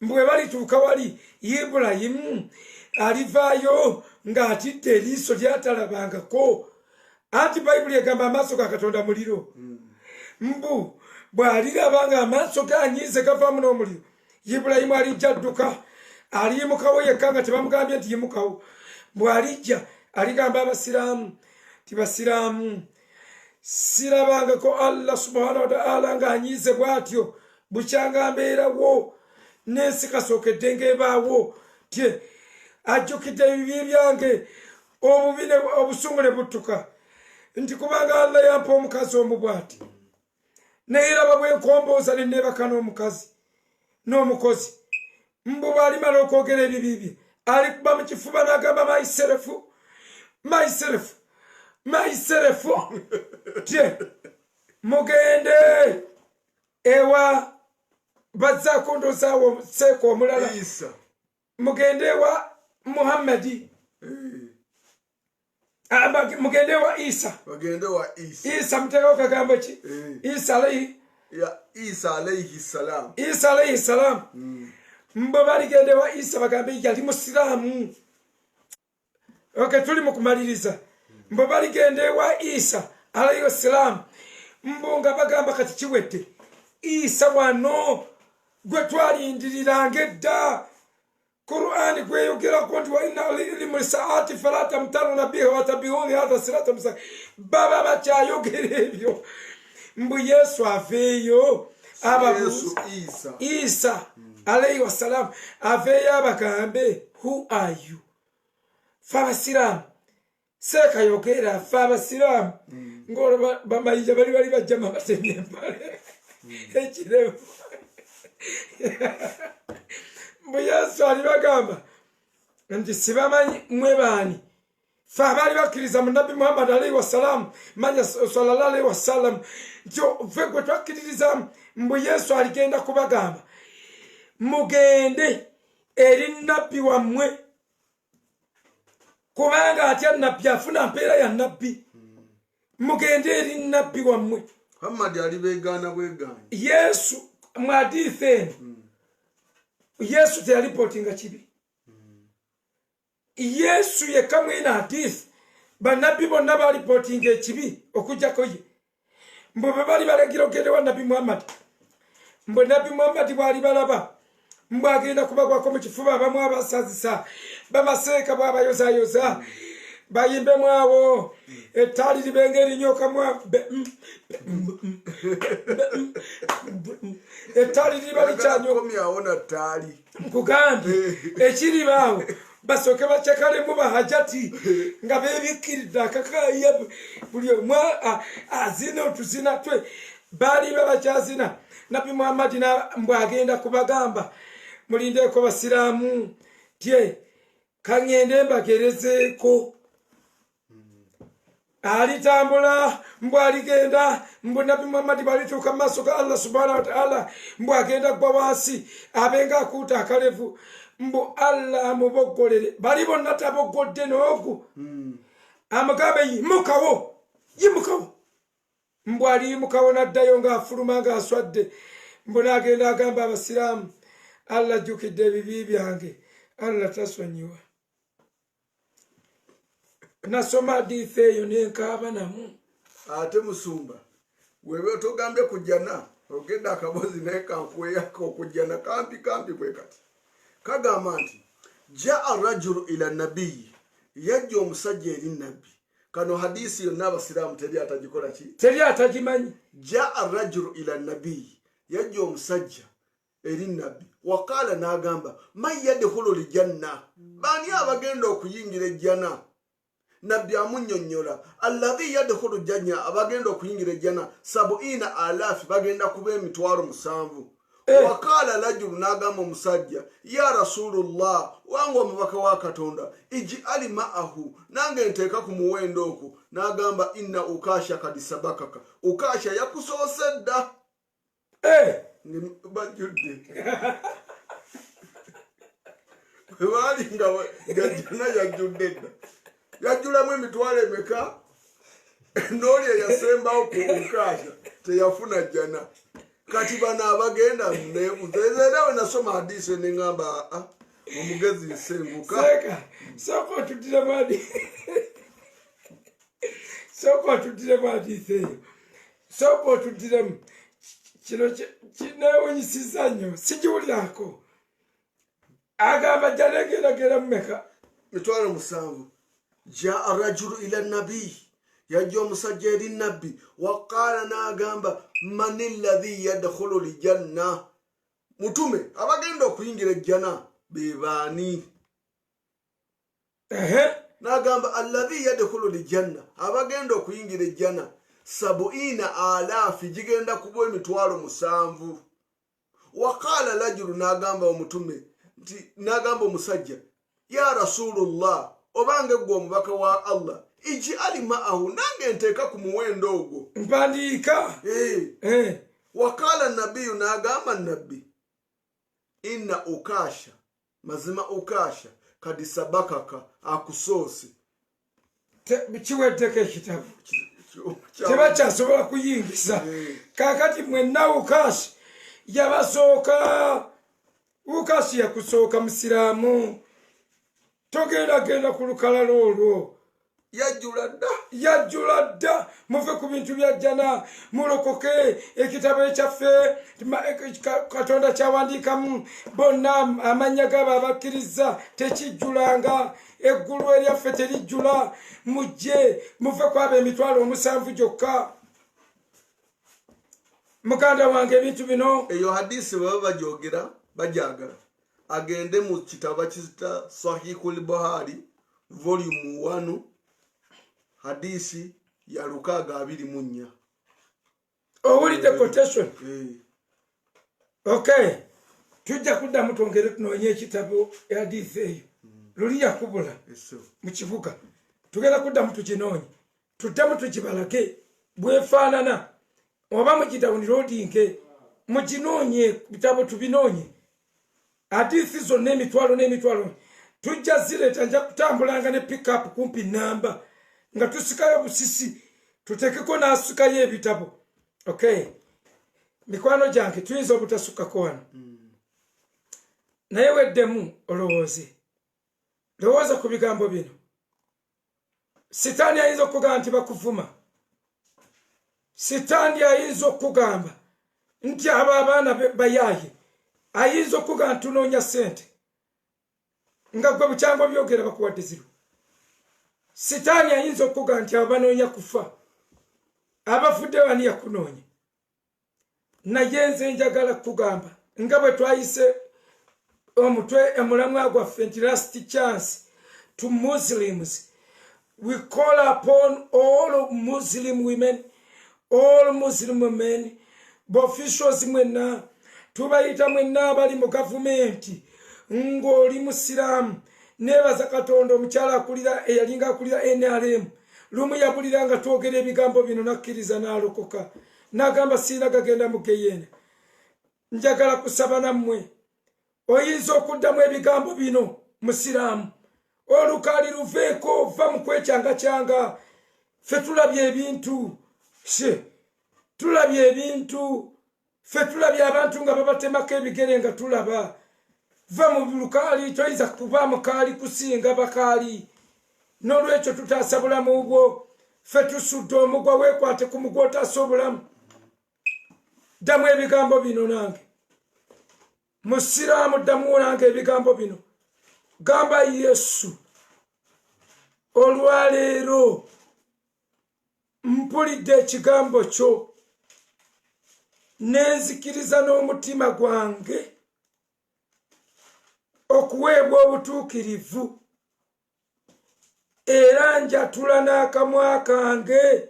mbwe balituuka wali Ibrahimu alivaayo ng'atidde eriiso lyatalabangako anti Bayibuli egamba amaaso ga Katonda muliro mbu bw'aliraba nga amaaso ganyiize gavaamu n'omuliro Ibrahimu alijja adduka aliyimukawo yekka nga tebamugambye nti yimukawo bw'alijja aligamba abasiraamu ti basiraamu sirabangako Allah subhanahu wa ta'ala ng'anyiize bwatyo bukyanga mbeerawo n'ensi kasookedde ng'ebaawo tye ajjukidde ebibi byange obubi obusungu ne buttuka nti kubanga Allah yampa omukazi omu bw'ati naye raba bwe nkombooza ne neebaka n'omukozi mbu bw'alimala okwogera ebibi bye alikuba mu kifuba n'agamba myself tye mugende ewa bazzaako ndozaawo seeko omulala mugende ewa Muhammadi mugende ewa Isa muteekawo kagambo ki Isa alayhi salam mbo baligenda ewa Isa bagambe yali musiraamu tuli mu kumaliriza mbo baligenda ewa Isa alayhi salam mbo nga bagamba kati kiwedde Isa wano gwe twalindiriranga edda Qur'ani gweyogerako nti wa inna limulisaati fala tamtaruna biha watabihuni hadha sirata mustaqim baba bakyayogera ebyo mbu Yesu aveeyo Isa alayhi wasalam aveeyo abagambe who are you fabasiramu sekayogera fabasiramu ngolo bamayija bali bajjama batemye empale ekirebo mbu Yesu alibagamba nti sibamanyi mwe baani fe abaali bakkiriza mu Nabbi Muhammad alayhi wasalam manya sallallahu alayhi wasallam nti fe gwe twakkiririza mbu Yesu aligenda kubagamba mugende eri nabbi wammwe kubanga atya nabbi afuna mpeera ya nabbi mugende eri nabbi wammwe Muhammad alibeegaana bwegaana Yesu mu hadithi eno Yesu teyalipotinga kibi Yesu yekka mwina hadithi bannabbi bonna balipotinga ekibi okujjako ye mbu bwe bali balagira ogende wa Nabbi Muhammad mbu nabbi Muhammad bwali balaba mbu agenda kubagwako mu kifuba abamu abasazisa bamaseeka bw'abayozayoza bayimbemu awo ettaali libengeri nyoka ettaali liba likyanyoka nkugambye ekiribaawo basooke bacekalemu bahajati nga beebikkiridde akakaya buli omu azina otuzina twe baali babakyazina nabbi Muhammad mbw agenda kubagamba mulindeeko basiraamu tye kaŋŋende mbagerezeeko alitambula mbw aligenda mbw nabbi Muhammad balituuka mu maaso ga Allah subhanahu wa ta'ala mbw agenda gwa wansi abenga akuuta akalevu mbu Allah amubogolere bali bonna taboggodde n'ogu amugambe yimukawo mbu aliyimukawo n'addayo ng'afuluma ng'aswadde mbu n'agenda agamba abasiraamu Allah ajjukidde ebibi byange Allah tasonyiwa nasoma hadithi eyo nenkaaba namu ate musumba wewe otogambye kujjana ogenda akabozi naye kankweyako okujjana kampi bwe kati kagamba nti jaa rajulu ila nabiyi yajja omusajja eri nabbi kano hadisi yonna abasiraamu teri atagikola ki teri atagimanyi jaa rajulu ila nabiyi yajja omusajja eri nabbi waqaala n'agamba man yadkhulu ljanna bani abagenda okuyingira ejjana nabbi amunnyonnyola alladhi yadkhulu janna abagenda okuyingira ejjana 70,000 bagenda kuba 7,000 waqala rajulu n'agamba omusajja ya rasulullah wange omubaka wa katonda ij'al ma'ahu nange nteeka ku muwendo okwo n'agamba inna ukasha kad sabakaka ukasha yakusoose dda bajjudde bwebaali nga gajjana yajjudde dda yajjulamu 2,000 emeka n'oli eyasembawo ku ukasha teyafuna jjana kati bano abagenda nebuzeera we nasoma hadisi neŋŋamba omugezi nsenguka sooka otuddiremu hadisi eyo sooka otuddiremu kino kinewunyisiza nnyo sigiwulirako agamba jjalegeragera mumeka 7,000 jaa rajulu ila nabiyi yajja omusajja eri nabbi waqaala n'agamba mani alladhi yadkhulu ljanna mutume abagenda okuyingira ejjana bebaani n'agamba alladhi yadkhulu ljanna abagenda okuyingira ejjana 70,000 gigenda kuba 7,000 waqaala rajulu n'agamba omutume nti n'agamba omusajja ya rasulullah obange gwe omubaka wa Allah ij'al ma'ahu nange nteeka ku muwendo ogwo mpandiika waqala nabiyu n'agamba nabbi inna ukasha mazima ukasha kadi sabakaka akusoose kiweddeko ekitabo tebakyasobola kuyingisa kakati mwenna ukasha yabasooka ukasha yakusooka musiraamu togendagenda ku lukalala olwo yajjula dda muve ku bintu bya jjana mulokoke ekitabo ekyaffe katonda kyawandiikamu bonna amannya gabo abakkiriza tekijjulanga eggulu eryaffe terijjula mujje muve ku abo 7,000 gyokka muganda wange ebintu bino eyo hadisi baba bajogera bajagala agende mu kitabo kizita Sahihul Buhari volume 1 hadisi ya 624 owulidde quotation okay tujja kuddamu twongere tunoonye ekitabo hadisi eyo luli yakubula mu kibuga tugenda kuddamu tukinoonye tuddemu tukibalage bwefaanana oba mukitabo nirodinke mukinoonye bitabo tubinoonye hadisi zonna 1,000 tujja zireeta nja kutambulanga ne pickup kumpi namba nga tusikayo busisi tutekeko n'asikayo ebitabo okay mikwano gyange tuyinza obutasukako wano naye weddemu olowooza ku bigambo bino sitaani ayinza okugamba nti bakuvuma sitaani ayinza okugamba nti abaana bayaye ayinza okuga ntunoonya sente nga gwe bukyangwa byogera bakuwadde ziro. Sitaani ayinza okuga nti abanoonya kufa abafudde wani yakunoonya. Naye nze njagala kugamba nga bwe twayise omutwe emulamwa gwaffe nti last chance to Muslims. We call upon all Muslim women, all Muslim men, officials mwenna, tubayita mwenna abali mu gavumenti, ng'oli Musiraamu, nebaza Katonda omukyala akulira eyalinga akulira NRM, lumu yabulira nga twogera ebigambo bino nakkiriza n'alokoka. N'agamba siina gagenda mu Geyeena. Njagala kusaba nammwe, oyinza okuddamu ebigambo bino Musiraamu. Olukaali luveeko, va mu kwekyanga. Ffe tulabye ebintu. Tulabye ebintu. Ffe tulabye abantu nga babatemako ebigere nga tulaba. Va mu lukaali, toyinza kuba mukaali kusinga bakaali. N'olwekyo tutaasa bulamu bwo. Ffe tusudde omugwa, weekwate ku mugwa otaasa obulamu. Ddamu ebigambo bino nange. Musiraamu, ddamu nange ebigambo bino. Gamba Yesu, olwaleero mpulidde ekigambo kyo nenzikiriza n'omutima gwange okuweebwa obutuukirivu, era njatula n'akamwa kange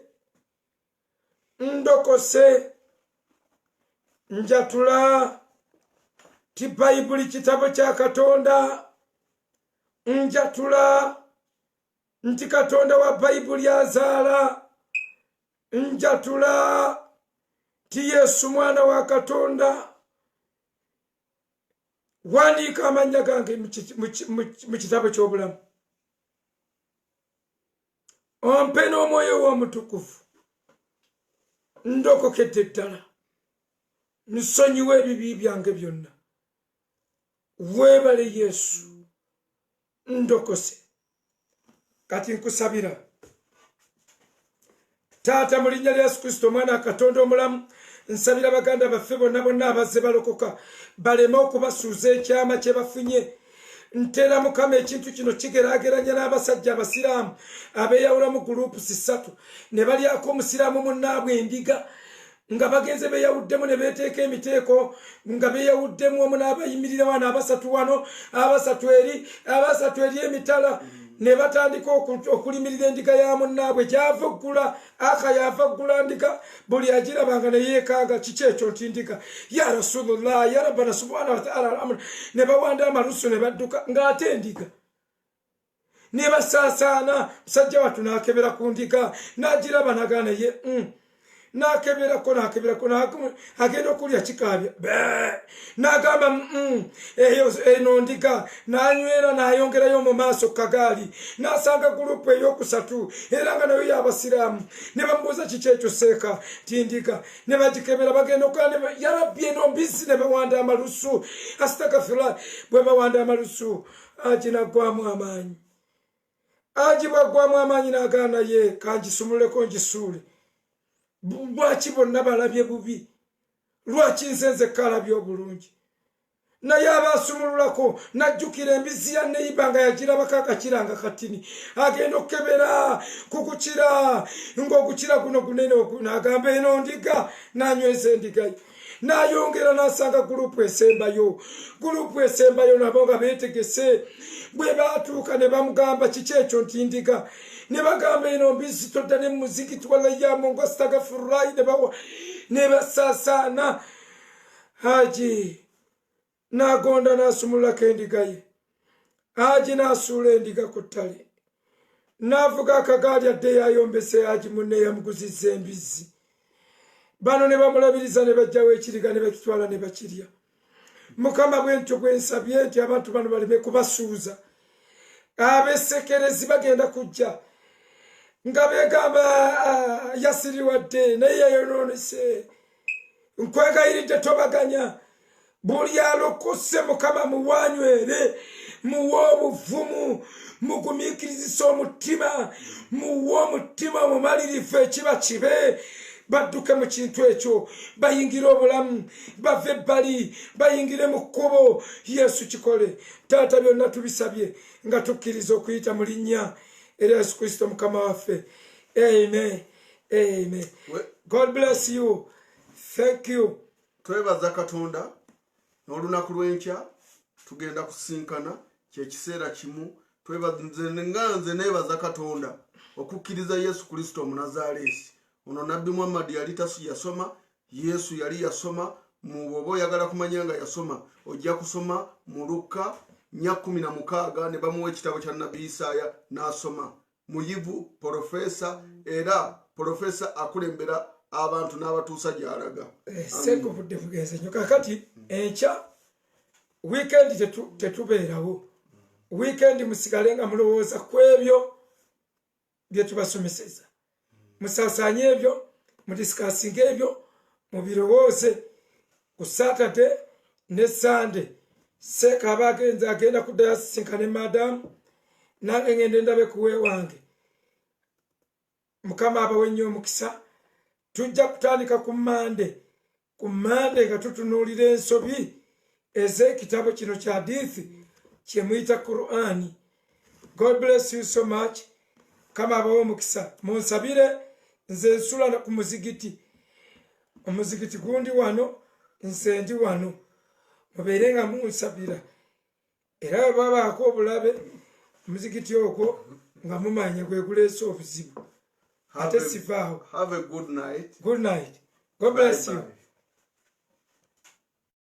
ndokose. Njatula ti Bayibuli kitabo kya Katonda, njatula nti Katonda wa Bayibuli azaala, njatula ti Yesu mwana wa Katonda. Wandiika amannya gange mu kitabo ky'obulamu. Ompe n'omwoyo w'omutukuvu, ndokokedde ddala, nsonyiwe ebibi byange byonna. Weebale Yesu, ndokose. Kati nkusabira Taata mu linnya lya Yesu Kristo omwana Katonda omulamu, nsabira baganda baffe bonna abazze balokoka baleme okubasuuza ekyama kye bafunye. Ntera Mukama ekintu kino kigeraageranya n'abasajja abasiraamu abeeyawula mu gurupusi 3 ne balyako omusiraamu munnaabwe endiga nga bagenze beeyawuddemu ne beeteeka emiteeko nga beeyawuddemu omu n'abayimirira wano abasatu eri emitala ne batandika okulimirira endiga ya munnaabwe gy'ava oggula. Yava oggula ndiga, buli agirabanga ne yeekanga kiki ekyo nti ndiga, ya Rasulullah, ya Rabbana subhanahu wa ta'ala, ne bawanda amalusu ne badduka ng'ate endiga. Ne basaasaana, musajja wattu n'akebera ku ndiga, n'agiraba n'agaana ye n'akeberako agenda okulya kikaabya n'agamba eno ndiga, n'anywera n'ayongerayo mu maaso kagaali, n'asanga gurupu ey'okusatu era nga nayo y'abasiraamu. Ne bamubuuza kiki ekyo seeka ti ndiga, ne bagikebera bagenda okukola ya Rabbi eno mbisi, ne bawanda amalusu. Astagfirullah, bwe bawanda amalusu aginaggwamu amaanyi, agibwaggwamu amaanyi n'agaana ye kangisumuleko ngisuule. Lwaki bonna balabye bubi? Lwaki nze kalabye obulungi? Naye abasumululako najjukira embizi ya neiba nga yagirabako akakiranga katini, agenda okukebera kukukira ng'okukira guno gunene n'agamba eno ndiga, n'anyweza endiga ye. N'ayongera n'asanga gurupu esembayo nabo nga beetegese. Bwe baatuuka ne bamugamba kiki ekyo nti ndiga, ne bagamba eno mbisi todda ne muzikiti wala yamongo astagfirullah, ne basaasaana. Haji n'agonda n'asumulako endiga ye. Haji n'asuula endiga ku ttale, n'avuga akagaali adde yayombese Haji munne yamuguzizza embizi. Bano ne bamulabiriza ne bajjawo ekiriga ne bakitwala ne bakirya. Mukama bwentyo gwensabye nti abantu bano baleme kubasuuza. Abesekerezi bagenda kujja nga begamba yasiriwadde naye yayonoonese. Nkwegayiridde tobaganya, buli alokose Mukama muwanywere, muwe obuvumu, mugumiikirizisa omutima, muwe omutima omumalirifu ekiba kibe. badduke mu kintu ekyo bayingire obulamu bave ebbali bayingire mu kkubo yesu kikole taata byonna tubisabye nga tukkiriza okuyita mu linnya erya yesu kristo mukama waffe amen amen god bless you thank you twebaza katonda n'olunaku lw'enkya tugenda kusinkana kyekiseera kimu nze neebaza katonda okukkiriza yesu kristo omunazaaleesi ono nabbi muhammadi yali yasoma yesu yali yasoma mu bwoba oyagala kumanya nga yasoma ojja kusoma mu Luka 16 ne bamuwa ekitabo kya nabbi Isaaya n'asoma muyivu profesa era profesa akulembera abantu n'abatuusa gy'alaga senga obudde bugenze nnyo kakati enkya weekend tetubeerawo weekend musigale nga mulowooza ku ebyo bye tubasomeseza musaasaanye ebyo mudisikasinga ebyo mubirowooze ku Saturday ne Sunday seeka aba agenda kuddayo asisinkane madamu nange ngende ndabe kuwe wange mukama abawe nnyo omukisa tujja kutandika ku Monday nga tutunuulira ensobi ez'ekitabo kino kya hadithi kyemuyita Qur'ani. God bless you so much. Kama abawe omukisa munsabire nze nsula ku muzigiti omuzigiti gundi wano nze ndi wano mubeere nga munsabira era babaako obulabe omuzigiti ogwo nga mumanye gwe guleese obuzibu ate sivaawo. Have a good night. Good night. God bless you.